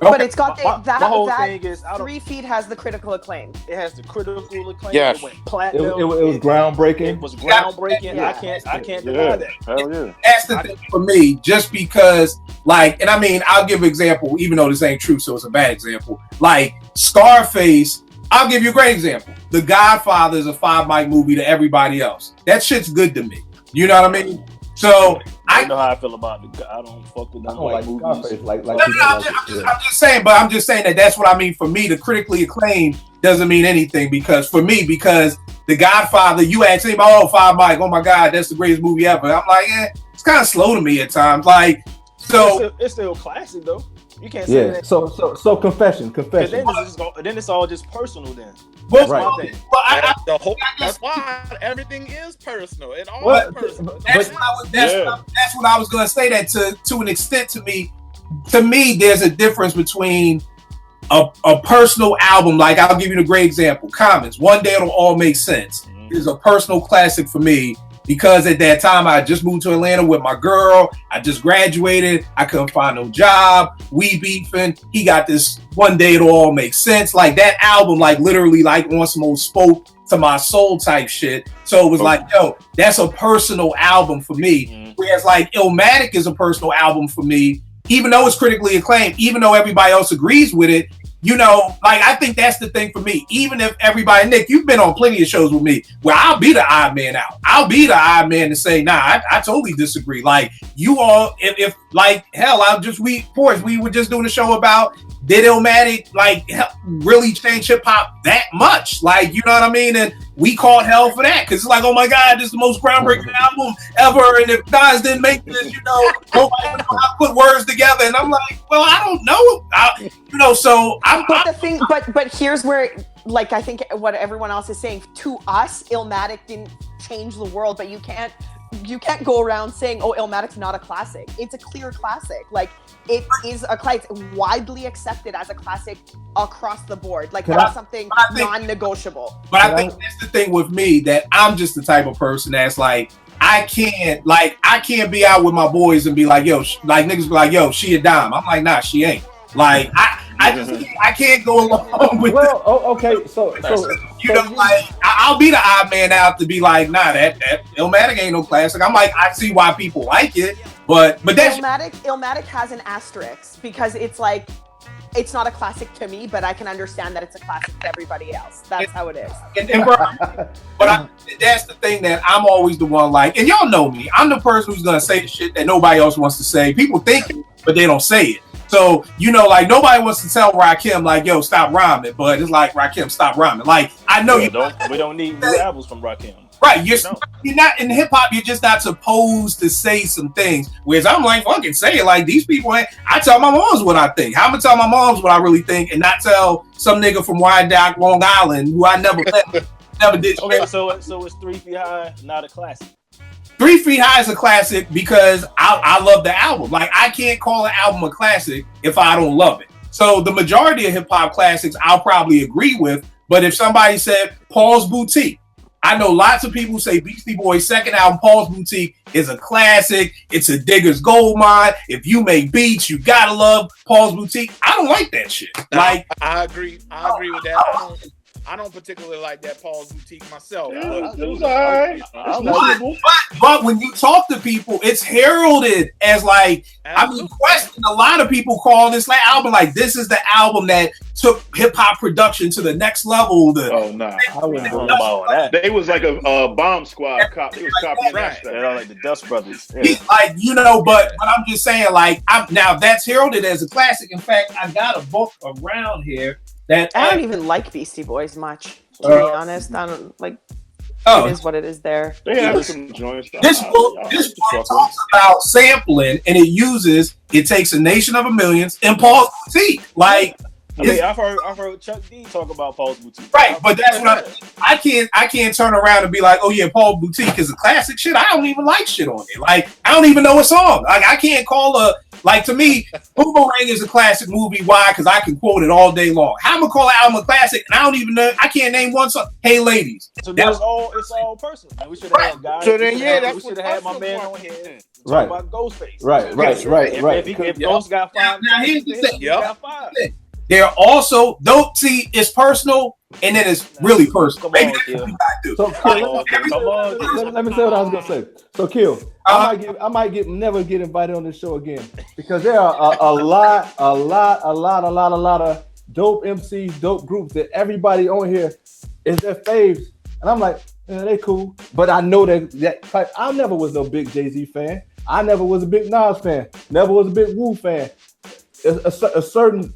But it's got
my whole thing is,
3 Feet has the critical acclaim.
it has the critical acclaim.
Yes.
It went
It
platinum.
was groundbreaking.
It was groundbreaking.
Yeah.
I can't
Yeah,
deny that.
hell yeah.
That's the thing for me, just because, like, and I mean, I'll give an example, even though this ain't true, so it's a bad example. Like, Scarface, I'll give you a great example. The Godfather is a 5 mic movie to everybody else. That shit's good to me. You know what I mean? So,
I know how I feel about it. I don't fuck with
I
them
don't
white
like
movies.
Scarface like
No,
people
I'm
like
just, I'm just saying, but I'm just saying that that's what I mean. For me, the critically acclaimed doesn't mean anything because The Godfather, you ask him, 5 mic, oh my God, that's the greatest movie ever. I'm like, it's kind of slow to me at times. Like, so
it's still classic though. You can't say
Yeah.
that.
So confession.
Then it's all just personal then.
well,
Right.
well, I,
The whole,
I
that's
just-
why everything is personal. It all
Well,
is personal.
that's what I was going to say. That to an extent, to me, there's a difference between a personal album. Like, I'll give you a great example. Commons, One Day It'll All Make Sense, is a personal classic for me because at that time I just moved to Atlanta with my girl. I just graduated. I couldn't find no job. We beefing. He got this One Day It'll All Make Sense. Like, that album, like, literally, like, on some old spoke to my soul type shit. So it was like, yo, that's a personal album for me. Whereas, like, Illmatic is a personal album for me, even though it's critically acclaimed, even though everybody else agrees with it. You know, like, I think that's the thing for me. Even if everybody, Nick, you've been on plenty of shows with me where I'll be the odd man out. I'll be the odd man to say, nah, I totally disagree. Like, you all, if like, hell, we were just doing a show about, did Illmatic, like, really change hip hop that much? Like, you know what I mean? And we called hell for that because it's like, oh my God, this is the most groundbreaking album ever. And if Nas didn't make this, nobody would know how to put words together. And I'm like, well, I don't know.
But here's where, like, I think what everyone else is saying, to us, Illmatic didn't change the world, but you can't go around saying, oh, Illmatic's not a classic. It's a clear classic. Like, it is a classic, widely accepted as a classic across the board. Like, that's something non-negotiable.
But I think that's the thing with me, that I'm just the type of person that's like, I can't be out with my boys and be like, yo, like, niggas be like, yo, she a dime. I'm like, nah, she ain't. Like, I can't go along with.
Well, okay, so
like, I'll be the odd man out to be like, nah, that Illmatic ain't no classic. I'm like, I see why people like it, but that's
Illmatic has an asterisk because it's like, it's not a classic to me, but I can understand that it's a classic to everybody else. That's how it is.
But that's the thing, that I'm always the one, like, and y'all know me, I'm the person who's gonna say the shit that nobody else wants to say. People think it, but they don't say it. So, like, nobody wants to tell Rakim, like, yo, stop rhyming, but it's like, Rakim, stop rhyming. Like, I know
we don't need new albums from Rakim.
Right, you're not in hip hop. You're just not supposed to say some things. Whereas I'm like, fucking say it. Like, these people ain't. I tell my moms what I think. How am I gonna tell my moms what I really think, and not tell some nigga from Wyandotte, Long Island, who I never met, never did.
Okay, so it's 3 Feet High, not a classic.
3 Feet High is a classic because I love the album. Like, I can't call an album a classic if I don't love it. So the majority of hip hop classics I'll probably agree with. But if somebody said Paul's Boutique, I know lots of people say Beastie Boys' second album, Paul's Boutique, is a classic. It's a digger's gold mine. If you make beats, you gotta love Paul's Boutique. I don't like that shit. Like,
I agree with that. I don't particularly like that Paul's Boutique myself.
It was all right.
But when you talk to people, it's heralded as like, question. A lot of people call this album like, this is the album that took hip hop production to the next level.
Oh no,
I wouldn't know about all that.
They was like a bomb squad cop. They was copying that stuff.
They're like the Dust Brothers. Yeah.
Like, but I'm just saying, like, now that's heralded as a classic. In fact, I got a book around here. I
don't even like Beastie Boys much, to be honest. I don't like. It is what it is. There.
They have some joints.
This book talks about sampling, and it takes a Nation of a Millions and Paul's Boutique. Like,
I mean, I've heard Chuck D talk about Paul's Boutique.
Right, but that's what I can't turn around and be like, oh yeah, Paul's Boutique is a classic. Shit, I don't even like shit on it. Like, I don't even know a song. Like, I can't call Like to me, Boomerang is a classic movie. Why? Because I can quote it all day long. How am I call an album a classic? And I don't even know. I can't name one song. Hey, ladies.
So it's all personal. Man. We should have had guys.
So then,
we should have had my man on here.
Right.
About Ghostface.
Right.
If Ghost got 5,
now here's the thing.
he got 5.
They're also don't see it's personal and then it's really personal. Maybe that's what you gotta do.
So let me say what I was gonna say. So Kill, I might never get invited on this show again because there are a lot of dope MCs, dope groups that everybody on here is their faves, and I'm like, yeah, they cool, but I know that I never was no big Jay-Z fan. I never was a big Nas fan. Never was a big Wu fan. A certain,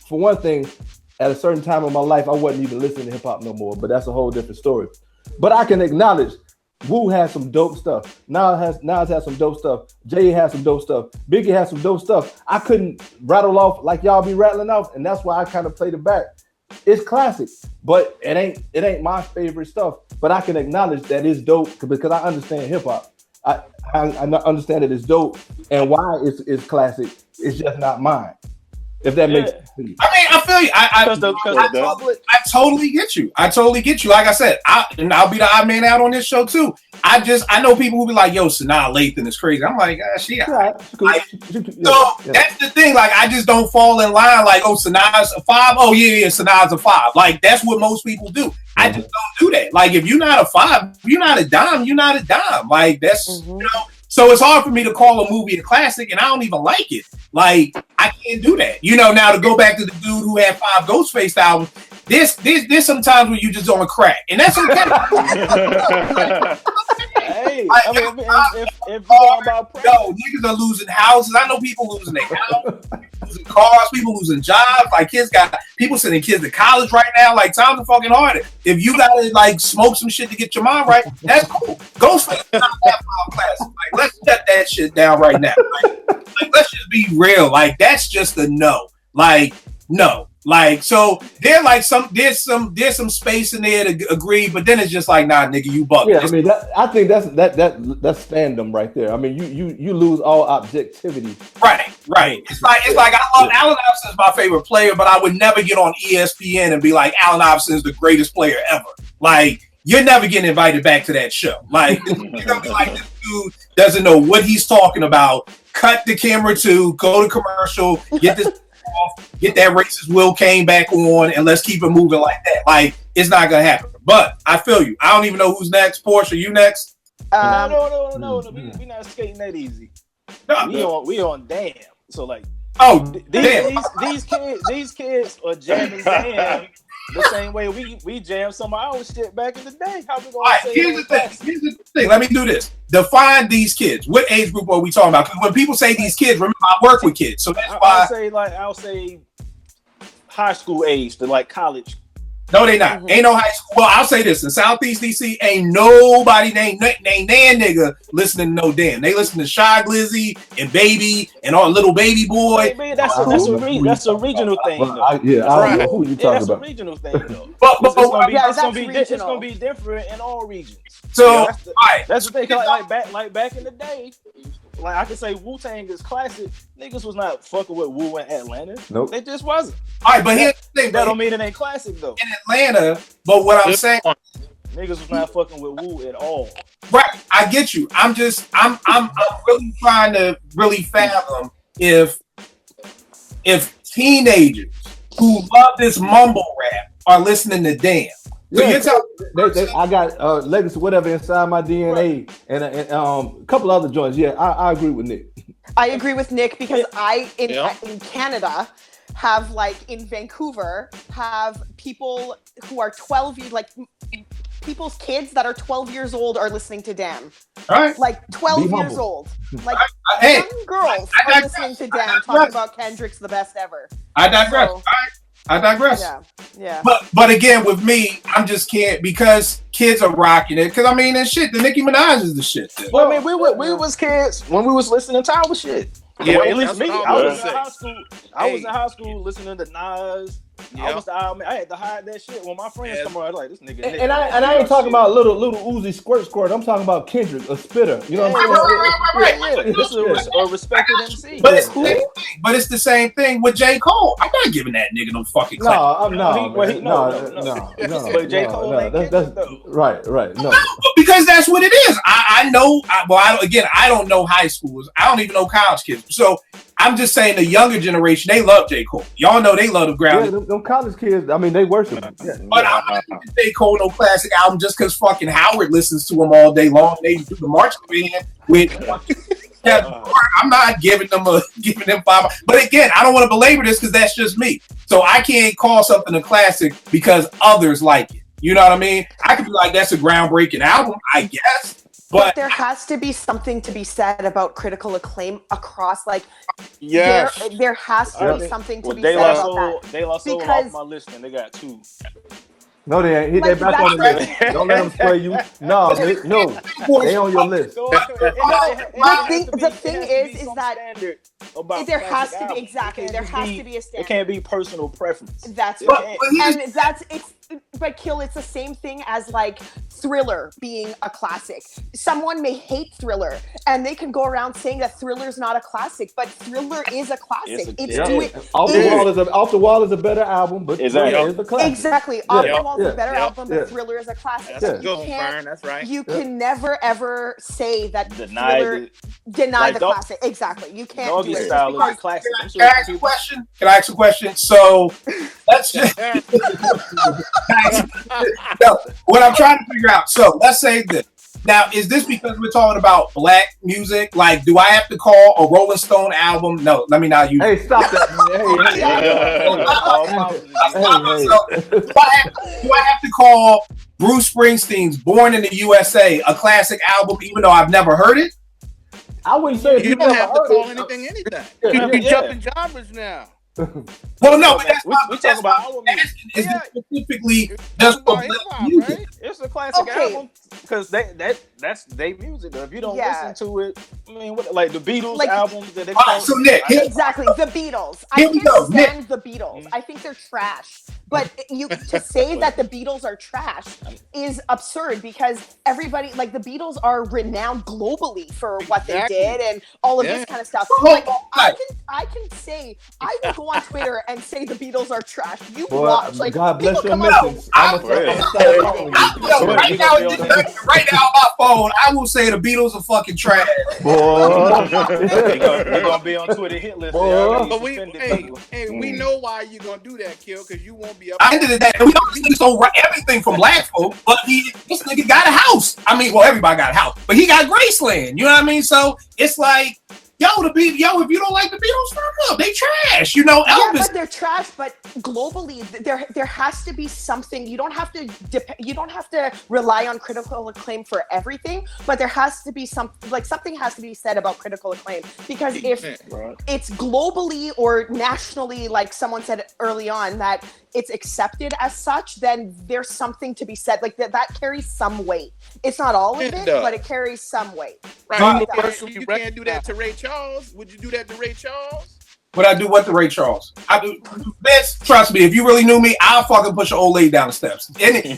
for one thing, at a certain time in my life, I wasn't even listening to hip hop no more. But that's a whole different story. But I can acknowledge Wu has some dope stuff. Nas has some dope stuff. Jay has some dope stuff. Biggie has some dope stuff. I couldn't rattle off like y'all be rattling off, and that's why I kind of played it back. It's classic, but it ain't my favorite stuff. But I can acknowledge that it's dope because I understand hip hop. I understand that it's dope and why it's classic. It's just not mine. If that makes sense to you.
I mean, I feel you. I totally get you. I totally get you. Like I said, I'll be the odd man out on this show too. I know people who be like, "Yo, Sanaa Lathan is crazy." I'm like, she. So that's the thing. Like, I just don't fall in line. Like, oh, Sanaa's a 5. Oh yeah, Sanaa's a 5. Like that's what most people do. I just don't do that. Like, if you're not a 5, you're not a dime. You're not a dime. Like that's you know. So it's hard for me to call a movie a classic, and I don't even like it. Like, I can't do that. You know, now to go back to the dude who had 5 Ghostface albums, there's some times where you just on a crack, and that's okay.
Hey, I mean, if you talk about
niggas are losing houses. I know people losing their house, losing cars, people losing jobs. Like people sending kids to college right now. Like times are fucking hard. If you gotta like smoke some shit to get your mind right, that's cool. Ghostface is not that 5 classic. Like let's shut that shit down right now. Like let's just be real. Like that's just a no. Like no. Like so, there's some space in there to agree, but then it's just like, nah, nigga, you bugging.
Yeah, I mean, I think that's fandom right there. I mean, you lose all objectivity.
Right. It's like I love Allen Iverson's my favorite player, but I would never get on ESPN and be like, Allen Iverson's the greatest player ever. Like you're never getting invited back to that show. Like you're gonna be like, this dude doesn't know what he's talking about. Cut the camera to go to commercial. Get this. Get that racist Will Kane back on, and let's keep it moving like that. Like it's not gonna happen. But I feel you. I don't even know who's next. Portia, you next?
No. We not skating that easy. No. We on damn. So like, these kids are jamming damn the same way we jam some of our shit back in the day. How we gonna say
here's the thing. Let me do this. Define these kids. What age group are we talking about? Because when people say these kids, remember I work with kids, so that's why
I'll say high school age to like college.
No, they not. Mm-hmm. Ain't no high school. Well, I'll say this: in Southeast DC, ain't nobody named nigga listening to no damn. They listen to Shy Glizzy and Baby and our little Baby Boy.
Hey, that's a regional thing.
I don't know who you talking about.
That's a regional thing, though.
but
it's gonna be different in all regions.
So
that's the thing. Like back in the day. Like I can say Wu-Tang is classic. Niggas was not fucking with Wu in Atlanta.
Nope.
They just wasn't.
All right, but here's the thing.
That don't mean it ain't classic though.
In Atlanta, but what I'm saying,
niggas was not fucking with Wu at all.
Right, I get you. I'm really trying to really fathom if teenagers who love this mumble rap are listening to damn. So
I got legacy, whatever, inside my DNA, and a couple other joints. Yeah, I agree with Nick.
I agree with Nick because in Canada have like in Vancouver have people who are 12 years like people's kids that are 12 years old are listening to Damn.
All right.
Like 12 years old. Like young girls are listening to Damn, talking about Kendrick's the best ever.
I digress.
So,
I digress.
Yeah.
But again, with me, I'm just can't because kids are rocking it. Because I mean, that shit, the Nicki Minaj is the shit.
Well, I mean, we was kids when we was listening to our shit.
Yeah,
Well, at least
that's
me.
what
I
I
was
was
in
gonna
high
say.
school. I was in high school listening to Nas.
Yeah.
I had to hide that shit when my friends come around. Like this nigga.
And I ain't talking about little Uzi squirt. I'm talking about Kendrick, a spitter. You know what I'm saying?
Yeah, this is a respected MC.
But it's the same thing with J. Cole. I'm not giving that nigga no fucking
No,
clap.
I'm
No. But J. Cole ain't
that's right. No,
Because that's what it is. I know. I don't know high schoolers. I don't even know college kids. So I'm just saying the younger generation, they love J. Cole. Y'all know they love the ground.
yeah, them college kids. I mean, they worship him. Yeah.
But I'm not gonna J. Cole no classic album just because fucking Howard listens to him all day long. They do the marching band with. I'm not giving them 5. But again, I don't want to belabor this because that's just me. So I can't call something a classic because others like it. You know what I mean? I could be like, that's a groundbreaking album, I guess. But
there has to be something to be said about critical acclaim across, like,
Yes.
there has to be something to be
De
said
La
about
Soul,
that.
De La Soul
Because-
off my list, and they got 2.
No, they ain't. They
Like,
back on the
that's
list. Don't let them sway you. No, they on your list.
The thing is that there has to be exactly. There has to be a
It
standard.
can't be personal preference.
That's
It
right.
can't.
And that's it's. But Kill, it's the same thing as like Thriller being a classic. Someone may hate Thriller, and they can go around saying that Thriller's not a classic, but Thriller is a classic. It's doing
Off the Wall is a better album, but Thriller is a classic.
Exactly. Off the Wall is a better album, but Thriller is a classic.
That's
So
good, Fern. That's right.
You can never ever say that
Deny
Thriller deny the
dog-
classic. Exactly. You can't
Doggy
do it.
Style
Just
is a classic. I'm
Can I ask a question? So let's just no, what I'm trying to figure out. So let's say this. Now, is this because we're talking about black music? Like, do I have to call a Rolling Stone album? No, let me not use.
Hey, stop that!
Do I have to call Bruce Springsteen's "Born in the USA" a classic album, even though I've never heard it?
I wouldn't say
You don't have to call anything anything. You jumping genres now.
Well, no, but
we talking about album music.
is this specifically just for black music?
Right? It's a classic
Okay.
album because that's their music. Though. If you don't
Yeah.
listen to it, I mean, what, like the Beatles
Like-
albums that they
All right, so Nick,
Exactly, the Beatles. I
Here we
can't
go, Nick.
stand the Beatles. I think they're trash. But to say that the Beatles are trash is absurd because everybody, like the Beatles, are renowned globally for what they
Exactly.
did and all of
Yeah.
this kind of stuff.
Well,
Like
right.
I can say I will go on Twitter and say the Beatles are trash. You
Boy,
watch, like
God bless
people
your
come up.
missions. I'm
Right now, right now on my phone, I will say the Beatles are fucking trash.
Boy.
They're gonna be on Twitter hit list.
Boy.
But we know why you're gonna do that, Kill, because you won't be up.
I ended that. We know this nigga stole everything from black folk, but this nigga got a house. I mean, well, everybody got a house, but he got Graceland. You know what I mean? So it's like, if you don't like the Beatles, fuck up. They trash. You know,
Yeah,
Elvis.
but they're trash. But globally, there has to be something. You don't have to rely on critical acclaim for everything. But there has to be something has to be said about critical acclaim because if it's globally or nationally, like someone said early on, that it's accepted as such, then there's something to be said. Like that carries some weight. It's not all of it, but it carries some weight.
Right.
Right.
You can't do that to Ray Charles. Would you do that to Ray Charles?
Would I do what to Ray Charles? I do. Bitch, trust me. If you really knew me, I'll fucking push an old lady down the steps. And
He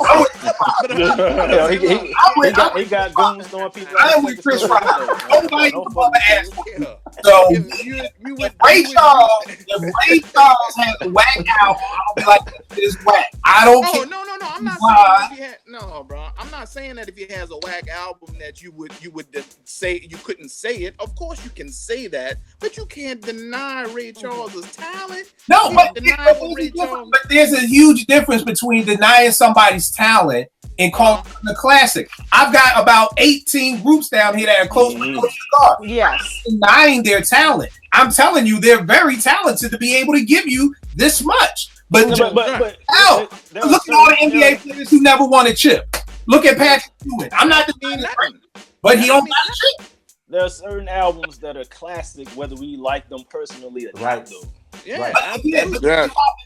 got goons throwing people.
I'm with Chris Rock. Nobody
No
can
fucking
ass.
Yeah.
So
You would.
if Ray Charles has a whack album, I'll be like, this is whack. I don't
Oh
care.
no! I'm not saying if he had, no, bro. I'm not saying that if he has a whack album that you would say you couldn't say it. Of course you can say that, but you can't deny Ray Charles's talent.
No,
You
but
can't deny Ray Charles.
there's a huge difference between denying somebody's talent and calling it a classic. I've got about 18 groups down here that are close to Coach Cigar.
Yes.
Denying their talent. I'm telling you, they're very talented to be able to give you this much. But look at all the NBA players who never won a chip. Look at Patrick Ewing. I'm not denying it, but he don't got a chip.
There are certain albums that are classic, whether we like them personally or not, though.
Yeah.
But again,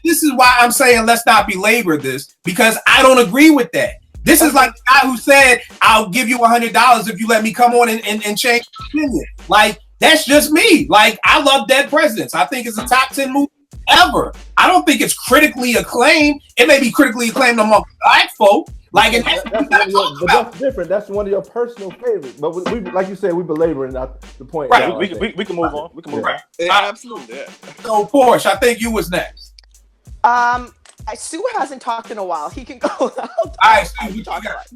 this is why I'm saying let's not belabor this, because I don't agree with that. This is like the guy who said, I'll give you $100 if you let me come on and change your opinion. Like, That's just me. Like, I love Dead Presidents. I think it's a top 10 movie ever. I don't think it's critically acclaimed. It may be critically acclaimed among black folk. Like, and
that's different. That's one of your personal favorites. But we like you said, we belaboring the point.
Right.
We can move on. We can move on.
Yeah, absolutely. Yeah.
So, Porsche, I think you was next.
Sue hasn't talked in a while. He can go. All
right, Sue, you talk about.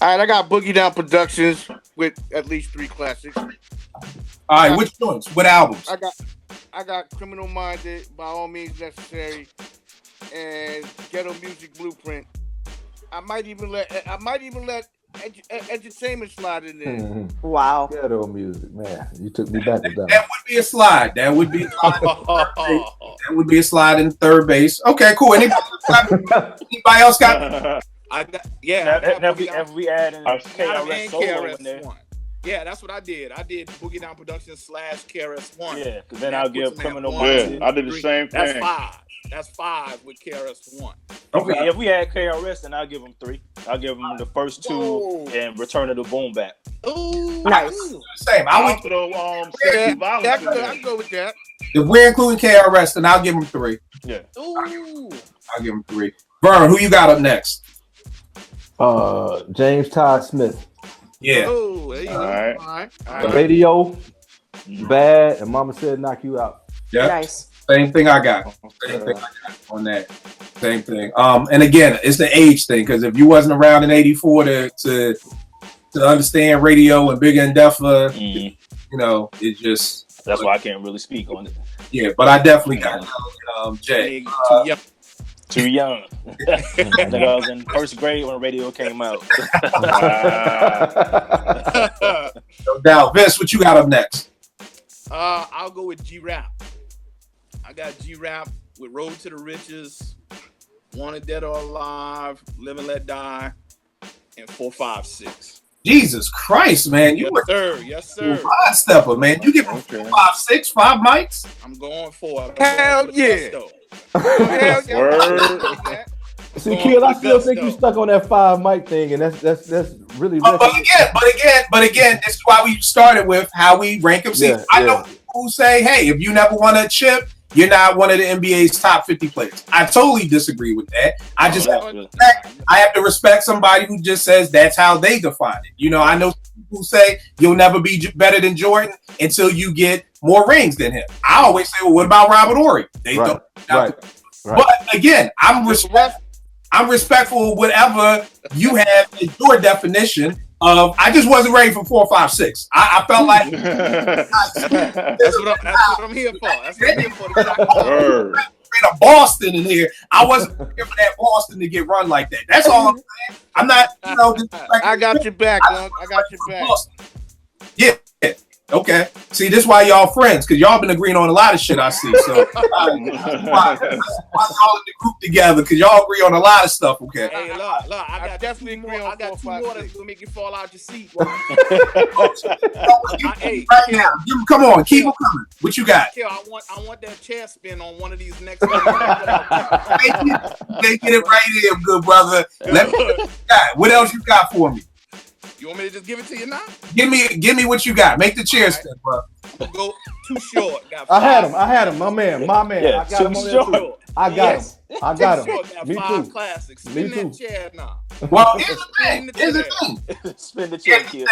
All right, I got Boogie Down Productions with at least 3 classics.
All right, which joints? What albums?
I got Criminal Minded, By All Means Necessary, and Ghetto Music Blueprint. I might even let Entertainment slide in there.
Wow.
Ghetto music, man. You took me back with that.
That would be a slide. That would be a slide. That would be a slide in third base. Okay, cool. Anybody else got?
Have we add in KRS solo in there?
KRS-One. Yeah, that's what I did. I did Boogie Down Productions / KRS-One.
Yeah, because then I'll give Criminal
Minded. Yeah, I did the same thing.
That's 5 with KRS-One.
Okay. If we had KRS, then I'll give him 3. I'll give him the first 2 and Return of the Boom Back.
Ooh, nice.
Same.
I can go with that.
If we're including KRS, then I'll give him 3.
Yeah.
Ooh.
I'll give him 3. Vern, who you got up next?
James Todd Smith.
Yeah.
Oh, there you go. All right.
The Radio, Bad, and Mama Said Knock You Out.
Yeah.
Nice.
Same thing I got. Same thing I got on that. Same thing. And again, it's the age thing, because if you wasn't around in '84 to understand radio and Big and Deffa, you know, it just.
That's why I can't really speak on it.
Yeah, but I definitely got Jay.
Too young. I think I was in first grade when radio came out.
No doubt. Vince, what you got up next?
I'll go with G-Rap. I got G-Rap with Road to the Riches, Wanted Dead or Alive, Live and Let Die, and 4, 5, 6.
Jesus Christ, man. You were
Yes, sir.
Five stepper, man. You get 4, 5, 6, 5 mics?
I'm going for
Hell yeah.
Hell yeah.
See, Kill, I still think you stuck on that 5 mic thing, and that's really.
But again, this is why we started with how we rank them. See, I know people who say, "Hey, if you never won a chip, you're not one of the NBA's top 50 players." I totally disagree with that. I have to respect somebody who just says that's how they define it. You know, I know people who say you'll never be better than Jordan until you get more rings than him. I always say, well, what about Robert Horry? They don't. Right. But again, I'm respectful of whatever you have as your definition of. I just wasn't ready for 4, 5, 6. I felt like
that's what I'm here for. That's what I'm here for.
A Boston in here. I wasn't here for that Boston to get run like that. That's all I'm saying. I'm not, you know.
I got your back, I got your back.
Boston. Yeah. Okay. See, this is why y'all friends, because y'all been agreeing on a lot of shit I see. So why y'all in the group together, because y'all agree on a lot of stuff, okay?
Hey, look, I definitely agree on. I got 2 more that's gonna make you fall out your seat.
Hey, right now, come on, keep them coming. What you got?
I want that chair spin on one of these next.
They get it right here, good brother. What else you got for me?
You want me to just give it to you now?
Give me what you got. Make the chair spin, bro.
Go Too Short.
I had him. My man.
Yeah,
I got him on there too. I got him. Me too.
Classics.
Me too.
That chair now.
Well, here's the thing.
Spin the chair, kid.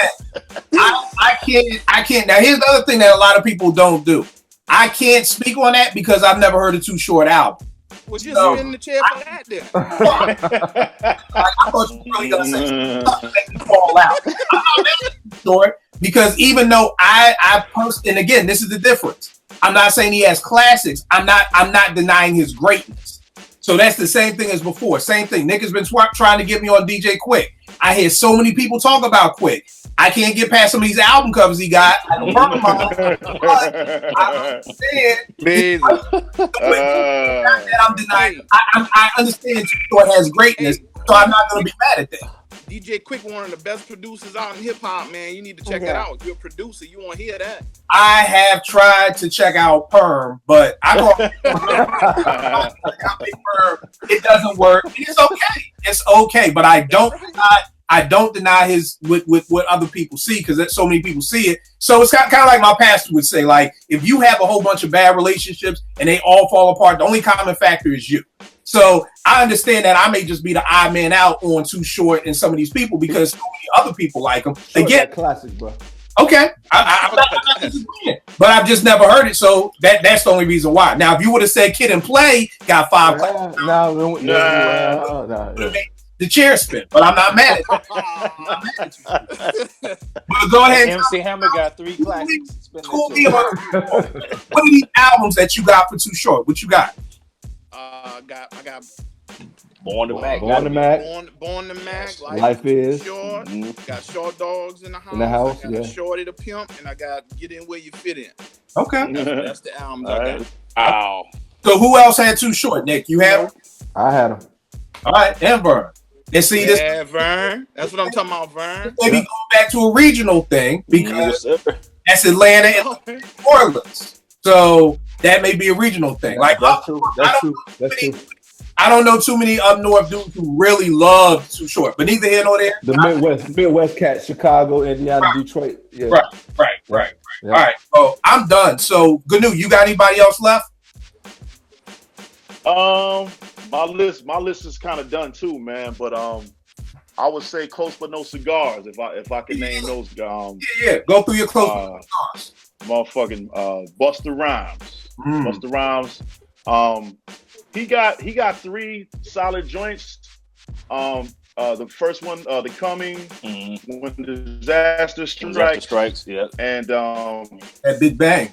I can't. Now, here's the other thing that a lot of people don't do. I can't speak on that because I've never heard a Too Short album.
Well, just spin the chair for that then.
I thought you were really going to say something that you fall out. I'm not sure, because even though I and again, this is the difference. I'm not saying he has classics. I'm not denying his greatness. So that's the same thing as before. Same thing. Nick has been trying to get me on DJ Quick. I hear so many people talk about Quick. I can't get past some of these album covers he got. I understand. I'm denying. I understand Too Short has greatness, so I'm not going to be mad at that.
DJ Quick, one of the best producers out in hip hop, man. You need to check it out. You're a producer. You want to hear that?
I have tried to check out Perm, but I don't. It doesn't work. It's okay. It's okay, but I I don't deny his with what other people see because so many people see it. So it's kind of like my pastor would say, like, if you have a whole bunch of bad relationships and they all fall apart, the only common factor is you. So I understand that I may just be the odd man out on Too Short and some of these people because so many other people like him. Again,
classic, bro.
Okay, I'm not disagreeing, but I've just never heard it, so that's the only reason why. Now, if you would have said Kid and Play got 5 classics, the chair spin, but I'm not mad at it. But go ahead.
MC Hammer got 3 classics.
What are these albums that you got for Too Short? What you got?
I got
Born to Mac.
Born to Mac.
Life is
Short. Got Short Dogs in the house. I got Shorty the Pimp, and I got Get In Where You Fit In.
Okay.
That's the albums I got.
Ow.
So who else had Too Short, Nick? You have?
I had him.
All right, and Vern. And see this.
Yeah, Vern. That's what I'm talking about, Vern.
Maybe go back to a regional thing because that's Atlanta and New Orleans. So that may be a regional thing. Like
That's true.
I don't know too many up north dudes who really love Too Short, but neither here nor there.
The Midwest cats, Chicago, Indiana, Detroit. Yeah.
Right. All right. So I'm done. So Gnu, you got anybody else left?
My list is kind of done too, man. But I would say Close But No Cigars if I can name those.
Yeah. Go through your Close Cigars.
Motherfucking Busta Rhymes. Busta Rhymes. He got 3 solid joints. The first one, The Coming, When Disaster Strikes,
yeah,
and
that Big Bang.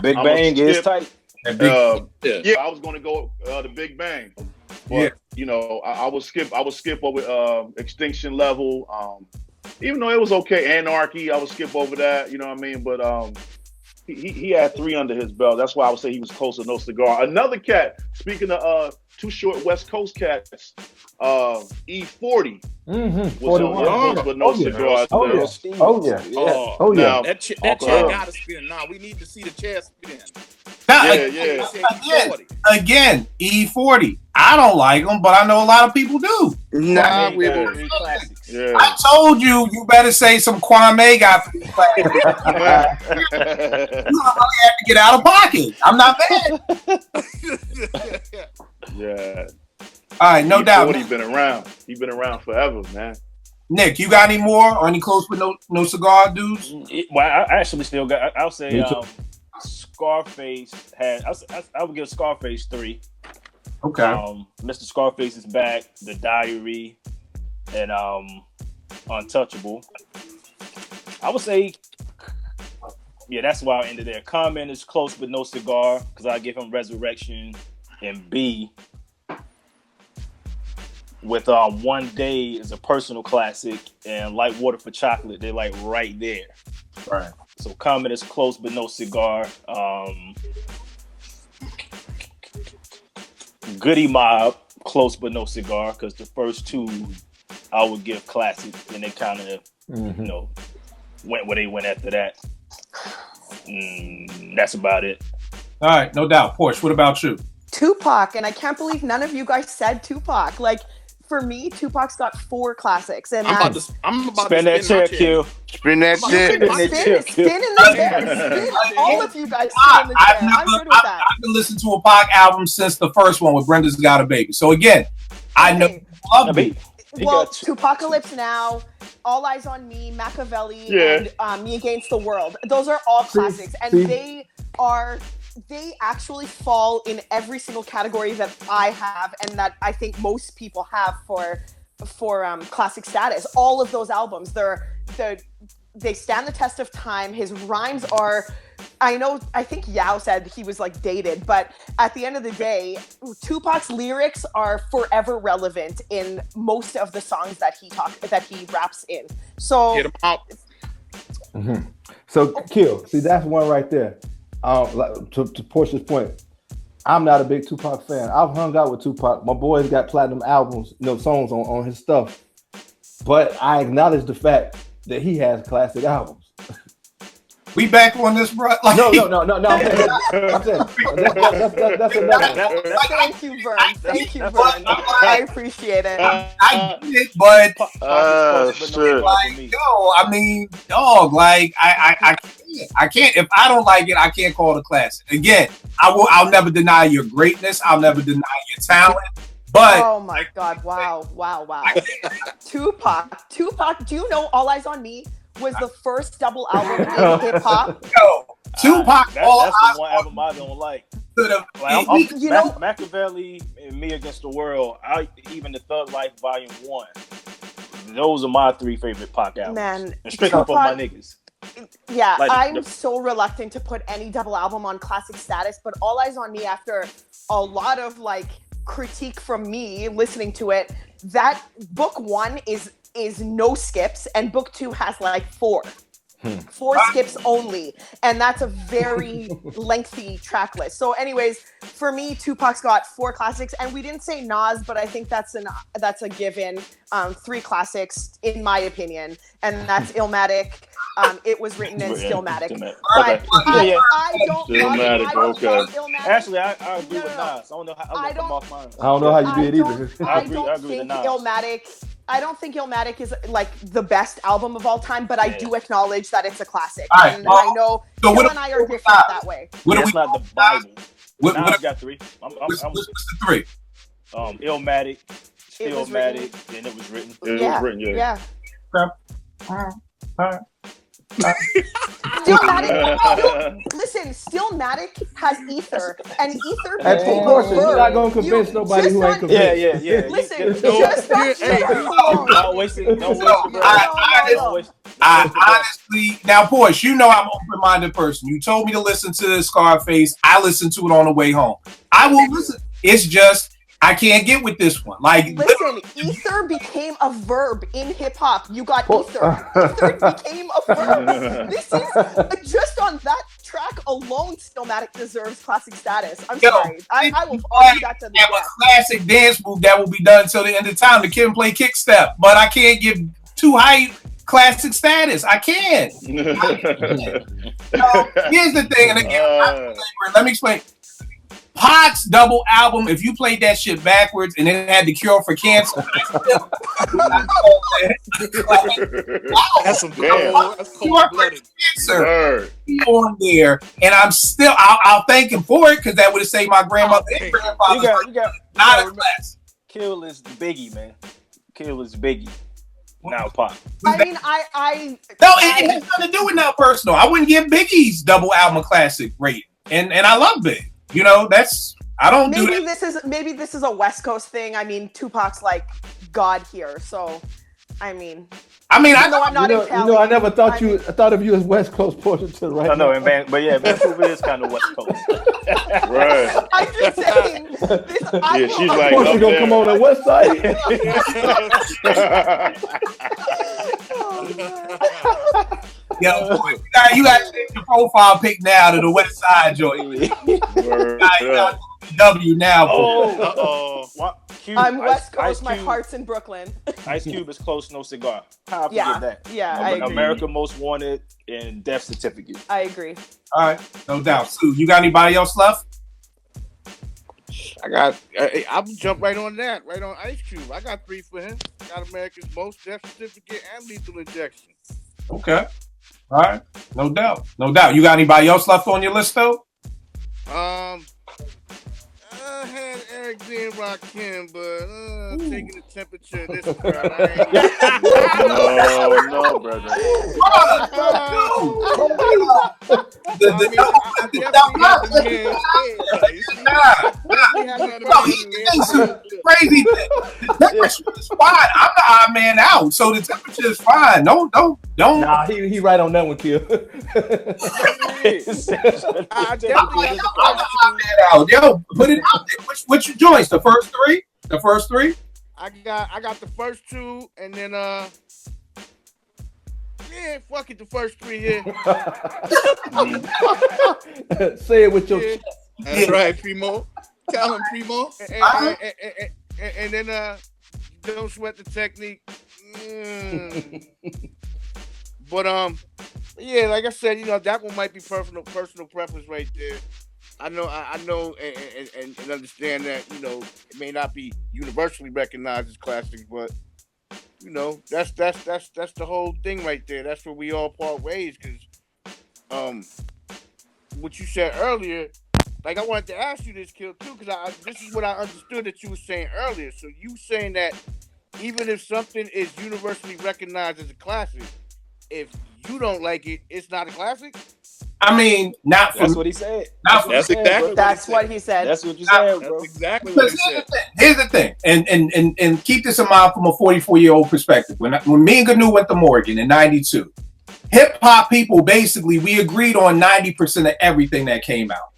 Big Bang is tight.
I was gonna go the Big Bang, but you know, I would skip over Extinction Level. Even though it was okay, Anarchy, I would skip over that. You know what I mean? But he had 3 under his belt. That's why I would say he was Close to No Cigar. Another cat. Speaking of Too Short West Coast cats, E40 was on Close But No Cigar.
That chair gotta spin. Nah, we need to see the chair spin.
Again, E40. I don't like them, but I know a lot of people do.
Nah, we
I told you better say some Kwame got for these classics. You really have to get out of pocket. I'm not mad.
Yeah.
All right, no doubt.
He's been around. He's been around forever, man.
Nick, you got any more or any Close But No Cigar dudes?
Well, I actually still got. I'll say Scarface had. I would give Scarface 3.
Okay.
Mr. Scarface is back. The Diary and Untouchable. I would say, yeah, that's why I ended there. Common is Close But No Cigar because I give him Resurrection, and B with One Day is a personal classic, and Light Water for Chocolate, they're like right there.
Right.
So Common is Close But No Cigar. Goody Mob, Close But No Cigar, because the first 2 I would give classic, and they kind of, you know, went where they went after that. That's about it.
All right, no doubt. Porsche, what about you?
Tupac, and I can't believe none of you guys said Tupac. Like, for me, Tupac's got 4 classics, and
I'm about to
spin that chair, Q.
Spin that chair.
Spin in the chair. Spin. All of you guys spin in the chair. I'm good with that.
I've been listening to a Pac album since the first one with Brenda's Got a Baby. So again, I know love me.
Well, Tupacalypse Now, All Eyes on Me, Machiavelli, and Me Against the World. Those are all classics, and they actually fall in every single category that I have and that I think most people have for classic status. All of those albums, they stand the test of time. His rhymes are, I think Yao said he was like dated, but at the end of the day, Tupac's lyrics are forever relevant in most of the songs that he raps in. So
get him out.
So Kill, see that's one right there. To Portia's point, I'm not a big Tupac fan. I've hung out with Tupac. My boy's got platinum albums, songs on his stuff. But I acknowledge the fact that he has classic albums.
We back on this, bro? Like,
No. I'm saying that's another.
Thank you, Vern. Thank you, Vern. I appreciate it.
I get it, but
shit.
like, yo, I mean, dog, like, I can't. If I don't like it, I can't call it a classic. Again, I'll never deny your greatness. I'll never deny your talent. But
oh my God! Wow! Tupac. Do you know All Eyes on Me was the first double album in hip hop?
yo, Tupac.
That's the one album I don't like.
You know,
Machiavelli and Me Against the World. Even the Thug Life Volume 1. Those are my 3 favorite Pac albums.
Man,
and straight up on my niggas.
Yeah,
Like,
I'm so reluctant to put any double album on classic status, but All Eyes on Me, after a lot of like critique from me listening to it, that book 1 is no skips, and book 2 has like 4 skips only, and that's a very lengthy track list. So anyways, for me, Tupac's got 4 classics, and we didn't say Nas, but I think that's a given. 3 classics in my opinion, and that's Illmatic, It Was Written, and Stillmatic. But I don't love Illmatic.
Actually, I agree with Nas. I don't know how I come off mine.
I don't know how you did either.
I agree with Nas.
I don't think Illmatic is like the best album of all time, but I do acknowledge that it's a classic.
Right,
and I know Phil and I are different that way.
That's not the Bible. Nas got 3.
What's the 3?
Illmatic, Stillmatic, then It Was Written.
It was written, yeah.
Stillmatic has ether, and ether
And
became
proportion.
a verb.
You're not gonna convince nobody who ain't convinced.
Yeah.
Listen, just
Don't waste it. Don't waste it.
I honestly, now, Porsche, you know I'm an open-minded person. You told me to listen to Scarface. I listened to it on the way home. I will listen. It's just I can't get with this one. Like,
listen, ether became a verb in hip hop. You got ether. Ether became a verb. This is just on that track alone. Stillmatic deserves classic status. I'm sorry. I will argue that to the
have a classic dance move that will be done till the end of time. The Kid and Play kick step, but I can't give too high classic status. I can't. Here's the thing, and again, let me explain. Pac's double album, if you played that shit backwards and it had the cure for cancer,
That's some cold-blooded
cancer on there, and I'm still, I'll thank him for it because that would have saved my grandmother and grandfather.
You got
not a class.
Kill is Biggie, man. Kill is Biggie. Now Pac.
I mean,
no, it has nothing to do with now personal. I wouldn't give Biggie's double album a classic rating, and I love Big. You know, I don't do that.
Maybe this is a West Coast thing. I mean, Tupac's like God here, so I mean,
I never thought I thought of you as West Coast portion to the right.
I know, but yeah, Vancouver is kind of West Coast.
Right.
I'm just saying.
She's like,
of course you're gonna come on the West Side.
Yo, you got to change your profile pic now to the West Side joint. W now.
I'm West Coast. My heart's in Brooklyn.
Ice Cube is Close No Cigar. How I forget that?
Yeah, I agree.
America Most Wanted and Death Certificate.
I agree.
All right, no doubt. Sue, you got anybody else left?
I'll jump right on that. Right on Ice Cube. I got 3 for him. Got America's Most, Death Certificate, and Lethal Injection.
Okay. All right. No doubt. You got anybody else left on your list, though?
I had Eric B. and Rakim, but taking the temperature of this crowd,
No, brother.
Crazy thing. The temperature is fine. I'm the odd man out, so the temperature is fine. Don't.
Nah, he right on that one, Kill.
I definitely
I'm the odd man out. Yo, put it out there. Which joints? The first 3? The first 3?
I got the first 2, and then fuck it, the first 3 here.
Say it with your chest.
That's right, Primo. Tell him, Primo. And then Don't Sweat the Technique. But Yeah, like I said, that one might be personal preference right there. I know, and understand that it may not be universally recognized as classics, but that's the whole thing right there. That's where we all part ways. Because what you said earlier, like I wanted to ask you this, Kill, too, because this is what I understood that you were saying earlier. So you saying that even if something is universally recognized as a classic, if you don't like it, it's not a classic?
I mean, not for
That's what he said.
That's exactly
That's what he said.
That's what you said, bro.
That's exactly what he said.
Here's the thing, and keep this in mind from a 44-year-old perspective. When me and Gnu went to Morgan in '92, hip hop people basically we agreed on 90% of everything that came out.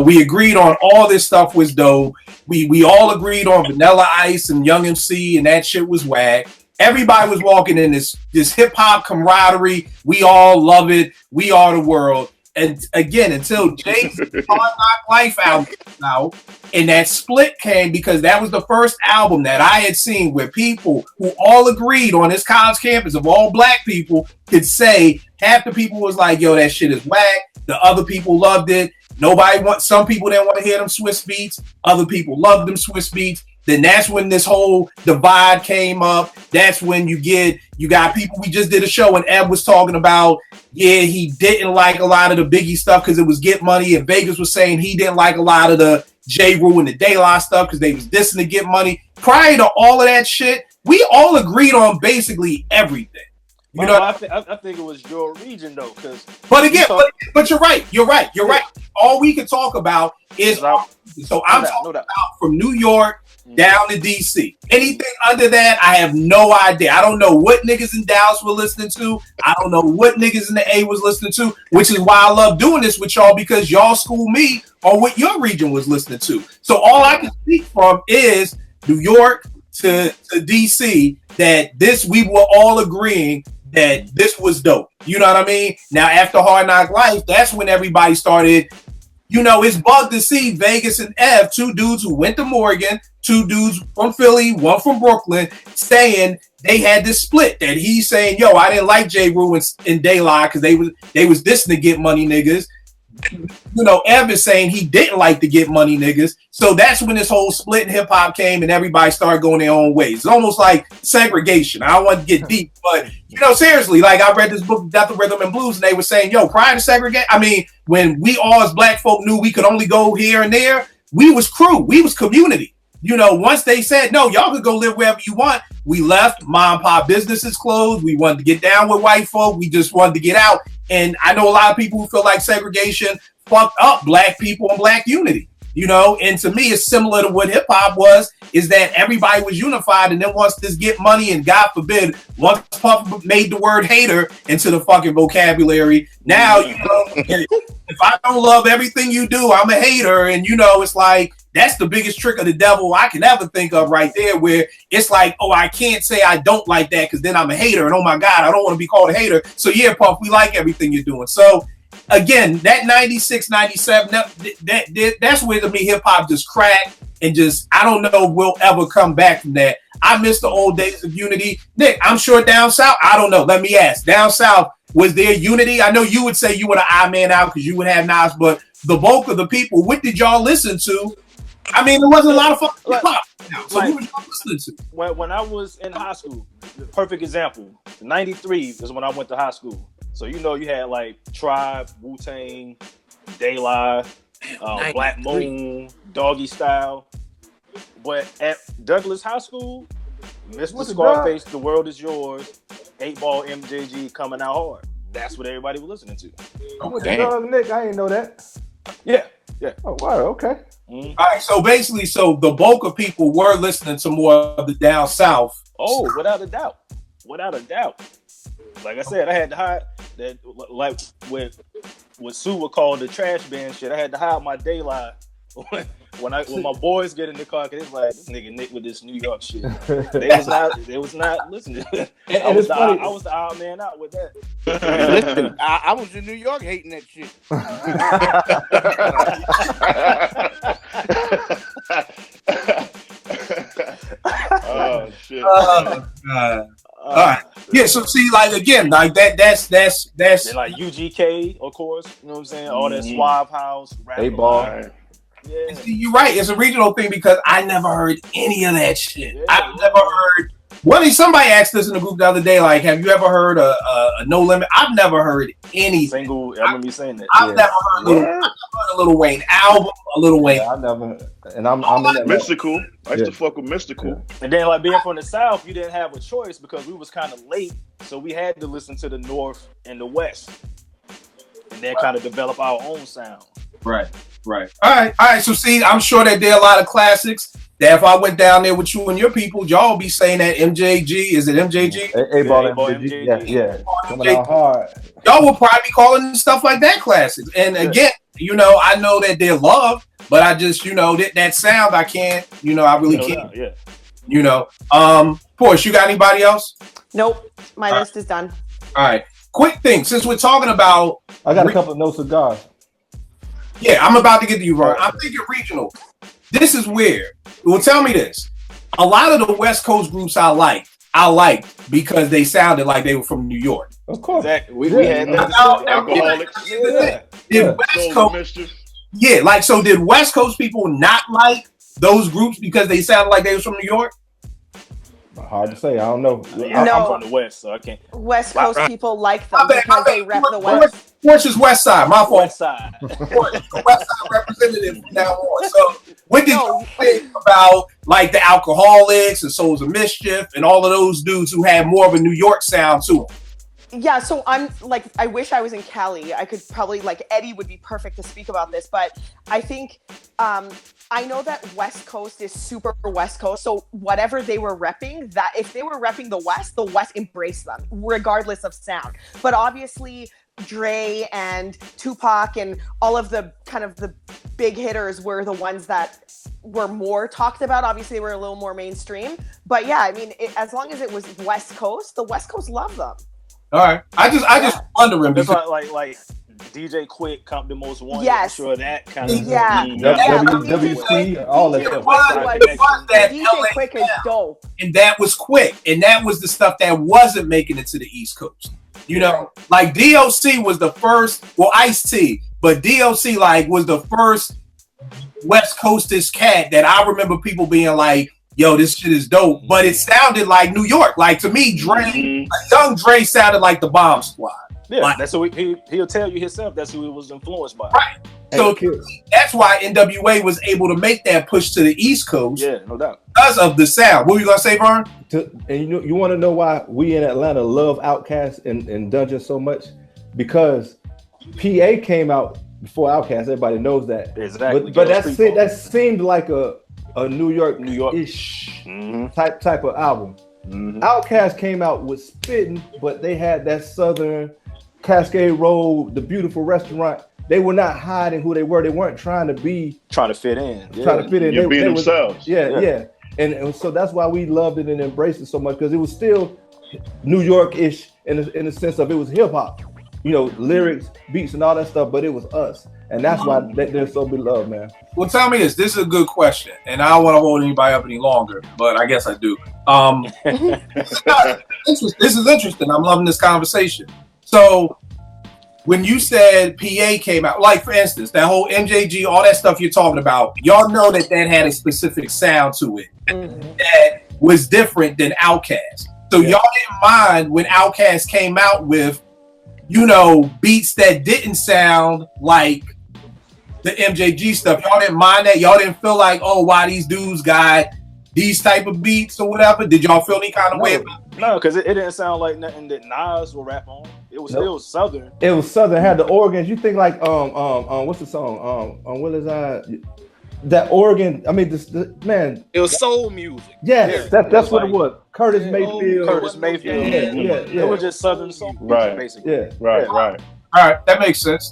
We agreed on all this stuff was dope. We all agreed on Vanilla Ice and Young MC, and that shit was whack. Everybody was walking in this hip hop camaraderie. We all love it. We are the world. And again, until Jay's Hard Knock Life album came out, and that split came because that was the first album that I had seen where people who all agreed on this college campus of all black people could say half the people was like, yo, that shit is whack. The other people loved it. Some people didn't want to hear them Swiss beats. Other people loved them Swiss beats. Then that's when this whole divide came up. That's when you got people. We just did a show and Eb was talking about, he didn't like a lot of the Biggie stuff because it was Get Money. And Vegas was saying he didn't like a lot of the J. Rue and the De La stuff because they was dissing to Get Money. Prior to all of that shit, we all agreed on basically everything.
I think it was your region though,
but you're right. You're right. All we can talk about is so I'm talking about from New York down to DC. Anything under that, I have no idea. I don't know what niggas in Dallas were listening to. I don't know what niggas in the A was listening to, which is why I love doing this with y'all because y'all school me on what your region was listening to. So all I can speak from is New York to DC. That we were all agreeing that this was dope. You know what I mean? Now, after Hard Knock Life, that's when everybody started, it's bugged to see Vegas and Ev, two dudes who went to Morgan, two dudes from Philly, one from Brooklyn, saying they had this split that he's saying, yo, I didn't like J. Rue and De La because they was dissing to Get Money niggas. Ev is saying he didn't like to Get Money niggas. So that's when this whole split in hip hop came and everybody started going their own ways. It's almost like segregation. I don't want to get deep, but seriously, like I read this book, Death of Rhythm and Blues, and they were saying, yo, prior to segregation, I mean, when we all as black folk knew we could only go here and there, we was crew, we was community. Once they said, no, y'all could go live wherever you want, we left. Mom and pop businesses closed. We wanted to get down with white folk. We just wanted to get out. And I know a lot of people who feel like segregation fucked up black people and black unity. And to me, it's similar to what hip hop was, is that everybody was unified. And then once this Get Money and God forbid, once Puff made the word hater into the fucking vocabulary, now, if I don't love everything you do, I'm a hater. And, it's like, that's the biggest trick of the devil I can ever think of right there, where it's like, oh, I can't say I don't like that because then I'm a hater. And oh my God, I don't want to be called a hater. So yeah, Puff, we like everything you're doing. So again, that 96, 97, that's where to me hip hop just cracked and just, I don't know if we'll ever come back from that. I miss the old days of unity. Nick, I'm sure down south, I don't know. Let me ask. Down south, was there unity? I know you would say you were the odd man out because you would have Nas, but the bulk of the people, what did y'all listen to? I mean, there wasn't a lot of fucking hip hop. So who was y'all listening to?
When I was in high school, perfect example, 93 is when I went to high school. So you had like Tribe, Wu-Tang, De La, Black Moon, Doggy Style. But at Douglas High School, Mr. Scarface, The World Is Yours, 8 Ball MJG coming out hard. That's what everybody was listening to.
Oh, damn. Nick, I didn't know that.
Yeah.
Oh, wow, okay.
All right, so basically, the bulk of people were listening to more of the down south.
Oh, without a doubt. Like I said, I had to hide that, like what Sue would call the trash bin shit. I had to hide my De La when my boys get in the car, cause it's like, this nigga Nick with this New York shit. They was not listening. I was the odd man out with that.
Listen, I was in New York hating that shit.
Oh shit.
All right. Yeah, so see, like again, like that's
And like UGK, of course. You know what I'm saying? All that Swab House,
A-Ball.
Yeah.
See, you're right. It's a regional thing because I never heard any of that shit.
Yeah,
I've never heard. Somebody asked us in the group the other day, like, have you ever heard a No Limit? I've never heard any
single. I remember you saying that.
I've never heard a Lil Wayne album, a Lil Wayne.
I never, and I'm in that
Mystical. I used to fuck with Mystical.
And then, like being from the South, you didn't have a choice because we was kind of late, so we had to listen to the North and the West, and then kind of develop our own sound.
Right. All right. So see, I'm sure that there are a lot of classics that if I went down there with you and your people, y'all be saying that MJG. Is it MJG?
A-Ball,
A-Ball,
MJG. Yeah. Coming out hard.
Y'all will probably be calling stuff like that classics. And again, I know that they're loved, but I just, that sound I can't, I really can't.
Yeah.
Porsche, you got anybody else?
Nope. My list is done.
All right. Quick thing, since we're talking about,
I got a couple of no cigars.
Yeah, I'm about to get to you, Ron. I'm thinking regional. This is weird. Well, tell me this. A lot of the West Coast groups I liked because they sounded like they were from New York.
Of course.
Exactly. We had that.
Alcoholics.
Did West Coast, so did West Coast people not like those groups because they sounded like they was from New York?
Hard to say. I don't know.
I'm from the West, so I can't.
West Coast people like them because they rep the West.
Which is West Side? My fault.
West Side.
West Side representative from now on. So, what did you think about like the Alcoholics and Souls of Mischief and all of those dudes who had more of a New York sound to them?
Yeah, so I'm like, I wish I was in Cali. I could probably, like, Eddie would be perfect to speak about this, but I think, I know that West Coast is super West Coast, so whatever they were repping, that if they were repping the West embraced them, regardless of sound. But obviously, Dre and Tupac and all of the kind of the big hitters were the ones that were more talked about. Obviously, they were a little more mainstream. But yeah, I mean, as long as it was West Coast, the West Coast loved them.
All right, I just wondering
because
because
like DJ Quick, Compton Most Wanted.
Yes.
I'm sure that kind of
WC, all that stuff.
DJ Quick is dope,
and that was Quick, and that was the stuff that wasn't making it to the East Coast. Like DOC was the first. Well, Ice-T, but DOC like was the first West Coastist cat that I remember people being like, yo, this shit is dope, but it sounded like New York. Like to me, Dre, young Dre sounded like the Bomb Squad.
Yeah,
like,
that's who he'll tell you himself. That's who he was influenced by.
Right. So that's why NWA was able to make that push to the East Coast.
Yeah, no doubt.
Because of the sound. What were you gonna say, Vern?
And you want to know why we in Atlanta love Outkast and Dungeon so much? Because PA came out before Outkast. Everybody knows that.
Exactly.
But that seemed like a New York-ish type of album. Outkast came out with Spittin', but they had that Southern Cascade Road, the beautiful restaurant. They were not hiding who they were. They weren't trying to fit in.
Trying to fit in. You're being themselves.
Yeah. And so that's why we loved it and embraced it so much, because it was still New York-ish in the sense of it was hip hop, lyrics, beats, and all that stuff. But it was us, and that's why they're so beloved, man.
Well, tell me this. This is a good question, and I don't want to hold anybody up any longer, but I guess I do. This is interesting. I'm loving this conversation. So, when you said PA came out, like for instance, that whole MJG, all that stuff you're talking about, y'all know that had a specific sound to it that was different than Outkast. So y'all didn't mind when Outkast came out with, beats that didn't sound like the MJG stuff. Y'all didn't mind that? Y'all didn't feel like, oh, why these dudes got these type of beats or whatever? Did y'all feel any kind of way about it?
No, because it didn't sound like nothing that Nas will rap on. It was still Southern.
It was Southern. It had the organs. You think like what's the song? What is that organ? I mean, man.
It was soul music.
Yes, that's what it was. Curtis Mayfield.
Yeah. It was just Southern soul music, basically.
Yeah.
Right.
All right, that makes sense.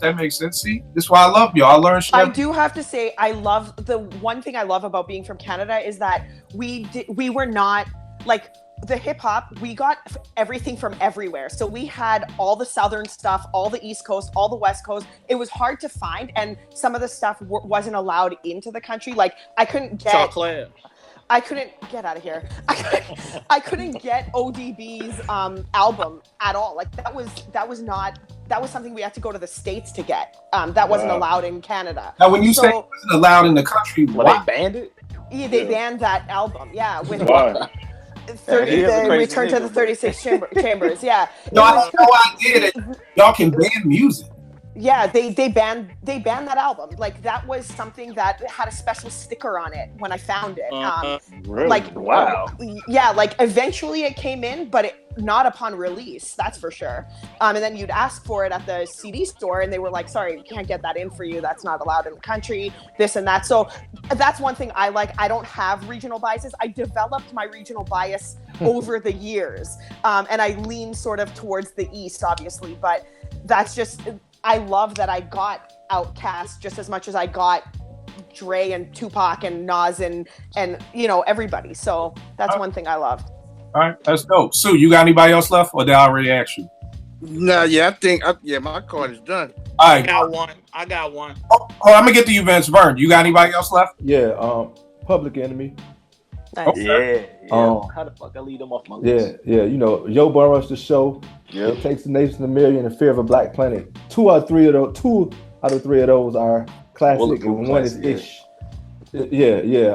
See, this is why I love y'all. I learned shit.
I do have to say, I love the one thing I love about being from Canada is that we were not like the hip hop. We got everything from everywhere. So we had all the Southern stuff, all the East Coast, all the West Coast. It was hard to find, and some of the stuff wasn't allowed into the country. Like I couldn't get.
Chocolate.
I couldn't get out of here. I couldn't get ODB's album at all. Like that was something we had to go to the States to get. That wasn't allowed in Canada.
Now, when you say it wasn't allowed in the country,
Well, they banned it.
Yeah, they banned that album. Yeah, with
Wow.
30,
he is a
the
crazy
Return to
nigga,
the 36 Chambers. Yeah.
No, I had no idea that y'all can ban music.
Yeah, they banned that album. Like that was something that had a special sticker on it when I found it.
Really?
Like
Wow.
Yeah, like eventually it came in, but not upon release. That's for sure. And then you'd ask for it at the CD store, and they were like, "Sorry, we can't get that in for you. That's not allowed in the country." This and that. So that's one thing I like. I don't have regional biases. I developed my regional bias over the years, and I lean sort of towards the East, obviously. But that's just. I love that I got Outkast just as much as I got Dre and Tupac and Nas and everybody. So that's one thing I love.
All right, that's dope. Sue, you got anybody else left, or did I already ask you?
No, yeah, I think my card is done.
All right.
I got one.
Oh, I'm gonna get to you, Vince Vern. You got anybody else left?
Yeah, Public Enemy.
Nice.
Yeah.
Um,
How the fuck I lead them off my
Yeah,
list?
yeah. You know, Joe Burrow's The Show.
Yep.
It Takes the Nation a Million and Fear of a Black Planet. Two out of three of those are classic,
Bulletproof
and one is
classic,
ish. Yeah.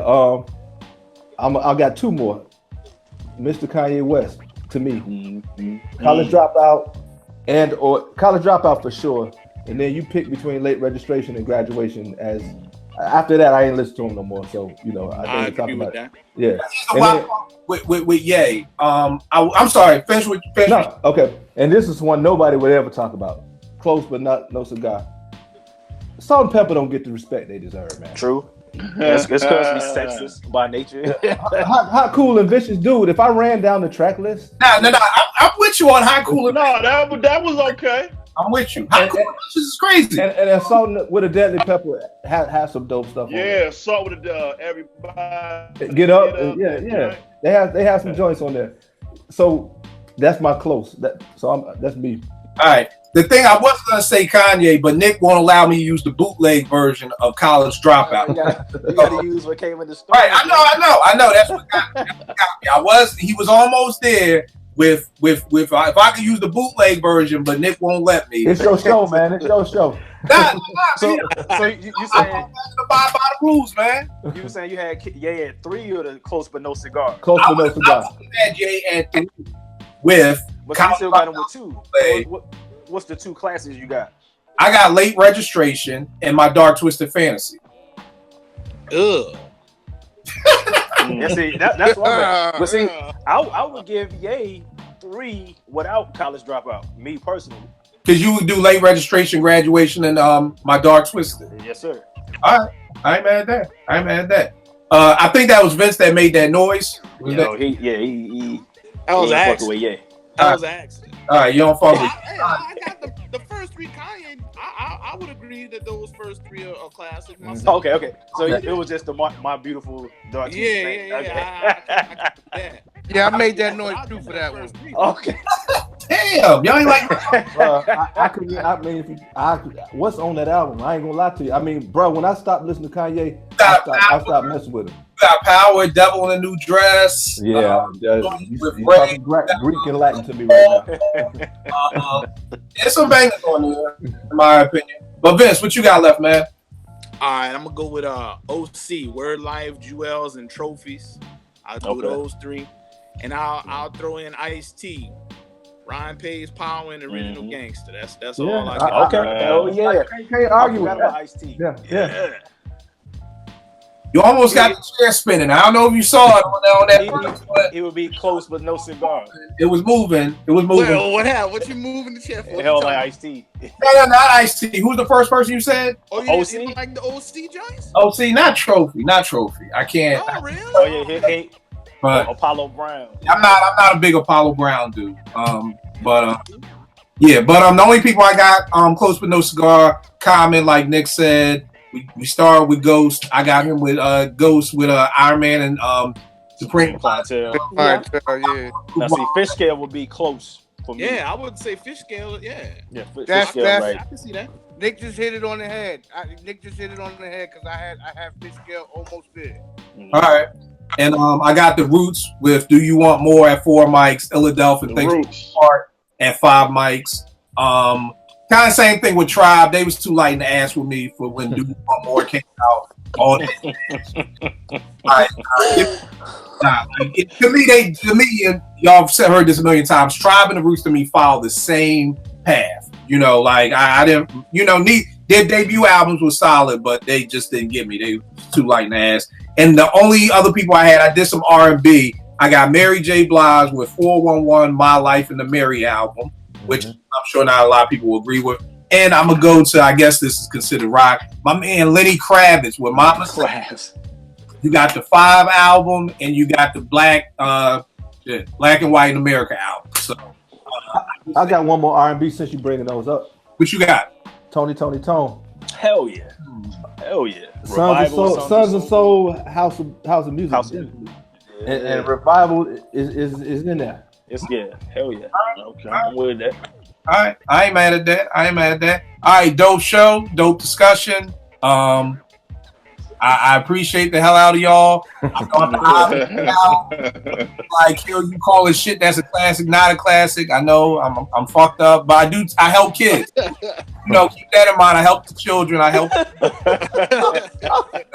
I got two more. Mr. Kanye West to me.
Mm-hmm.
College Dropout or College Dropout for sure. And then you pick between Late Registration and Graduation. As after that, I ain't listen to him no more. So
I agree with that.
Yeah.
So with Ye, I'm sorry. Finish.
No, okay. And this is one nobody would ever talk about. Close, but no cigar. Salt and Pepper don't get the respect they deserve, man.
True. It's because we sexist by nature.
Hot, Cool, and Vicious, dude. If I ran down the track list,
No. I'm with you on Hot, Cool, and
No, that was okay.
I'm with you. Hot, Cool, and Vicious is crazy.
and Salt with a Deadly Pepper has some dope stuff.
Yeah, Salt with everybody.
Get up. Yeah. They have some joints on there. So that's my close. That's me.
All right. The thing I was gonna say Kanye, but Nick won't allow me to use the bootleg version of College Dropout.
You gotta use what came in the store.
Right, I know. That's what got me. He was almost there with if I could use the bootleg version, but Nick won't let me.
It's your show, man. It's your show.
So you saying
abide by the rules, man.
you were saying you had at 3 or the Close but No Cigar?
Close but no cigar.
I had Jay at 3 with.
But you still got him with 2. What's the 2 classes you got?
I got Late Registration and My Dark Twisted Fantasy.
Ugh.
Yeah, see, that's what I'm at. But see, I would give Ye 3 without College Dropout. Me personally.
Because you would do Late Registration, Graduation, and My Dark Twisted.
Yes, sir.
All right, I ain't mad at that. I think that was Vince that made that noise.
He
That was
fucking
accident.
with Ye.
That was an accident.
All right, you don't fuck with.
I got the first 3 Kanye. I would agree that those first 3 are classic.
Okay. So it was just my beautiful dark.
Yeah.
Yeah, I made that noise too for that one.
Okay.
Damn, y'all ain't like.
What's on that album? I ain't gonna lie to you. I mean, bro, when I stopped listening to Kanye, I stopped messing with him.
Got Power, Devil in a New Dress.
Yeah, you're talking Greek and Latin to me right now.
There's some bangers on there, in my opinion. But Vince, what you got left, man?
All right, I'm gonna go with OC, Word Life, Jewels, and Trophies. I'll do those 3, and I'll throw in Ice-T, Ryan Pay's Power, and Original Gangster. That's all I got.
Okay. Hell yeah.
Can't argue with that.
Ice-T.
Yeah.
You almost got the chair spinning. I don't know if you saw it on that first, but
It would be Close but No Cigar.
it was moving.
Well, what happened? What you moving the chair for?
Hell like Ice-T.
No, not Ice-T. Who's the first person you said?
Oh, you didn't like the OC joints?
Oh, see, not Trophy. I can't.
Oh, really?
Oh yeah, hey,
But
Apollo Brown.
I'm not a big Apollo Brown dude. The only people I got Close but No Cigar, Common, like Nick said. We started with Ghost. I got him with Ghost with Iron Man and Supreme
Clientele.
Yeah.
Now see, Fish Scale would be Close for me.
Yeah, I would say Fish Scale. Yeah.
Fish
That's-
Scale,
that's-
right.
I can see that.
Nick just hit it on the head. Nick just hit it on the head because I had Fish Scale almost there.
All right. And I got the Roots with Do You Want More at 4 mics, Philadelphia
The
Thanks
Roots.
Part at 5 mics. Kind of same thing with Tribe. They was too light in the ass with me for when Do You Want More came out. All that. To me, and y'all have heard this a million times. Tribe and the Roots to me follow the same path. You know, like I didn't. You know, their debut albums were solid, but they just didn't get me. They were too light in the ass. And the only other people I did some R&B. I got Mary J. Blige with 411, My Life and the Mary album, which I'm sure not a lot of people will agree with. And I'm going to go to, I guess this is considered rock, my man Lenny Kravitz with Mama Class. You got the 5 album, and you got the Black and White in America album. So
I got one more R&B since you bringing those up.
What you got?
Tony Tone.
Hell yeah. Hell yeah.
Sons of Soul, House of Music. And Revival is in there.
Hell yeah. Okay, I'm with that.
All right, I ain't mad at that. All right, dope show, dope discussion. I appreciate the hell out of y'all. Like, yo, you call this shit that's a classic, not a classic. I know I'm fucked up, but I help kids. You know, keep that in mind. I help the children. I know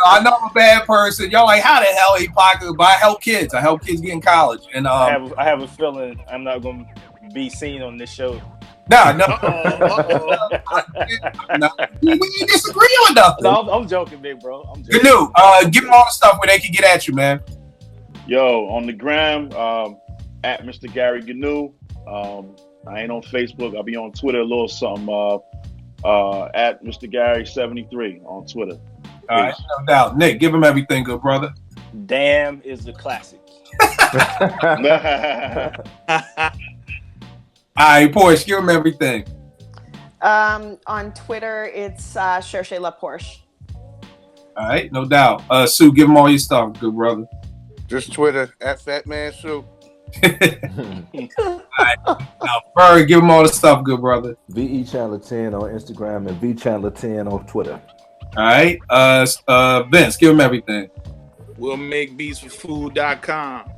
I'm a bad person. Y'all like, how the hell he pocket? But I help kids. I help kids get in college. And
I have a feeling I'm not gonna be seen on this show.
No. We disagree on nothing.
No, I'm joking, big bro. I'm joking.
Gnu, give them all the stuff where they can get at you, man.
Yo, on the gram, at Mr. Gary Gnu. I ain't on Facebook. I'll be on Twitter a little something. At Mr. Gary 73 on Twitter.
All right, no doubt. Nick, give him everything, good brother.
Damn is the classic.
All right, Porsche, give him everything.
On Twitter, it's Cherchez La Porsche.
All right, no doubt. Sue, give him all your stuff, good brother.
Just Twitter at Fat Man Sue.
All right, now Bird, give him all the stuff, good brother.
VE Chandler 10 on Instagram and V Chandler 10 on Twitter.
All right, Vince, give him everything.
We'll make beats for food.com.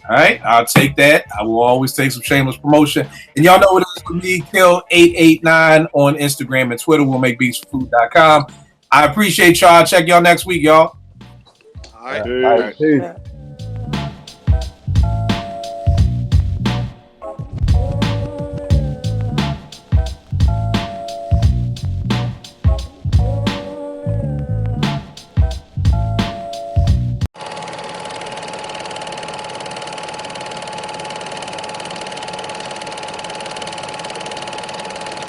All right, I'll take that. I will always take some shameless promotion. And y'all know what it is with me, Kill889 on Instagram and Twitter. We'll make beats for food.com. I appreciate y'all. Check y'all next week, y'all.
All right.
All right. Peace.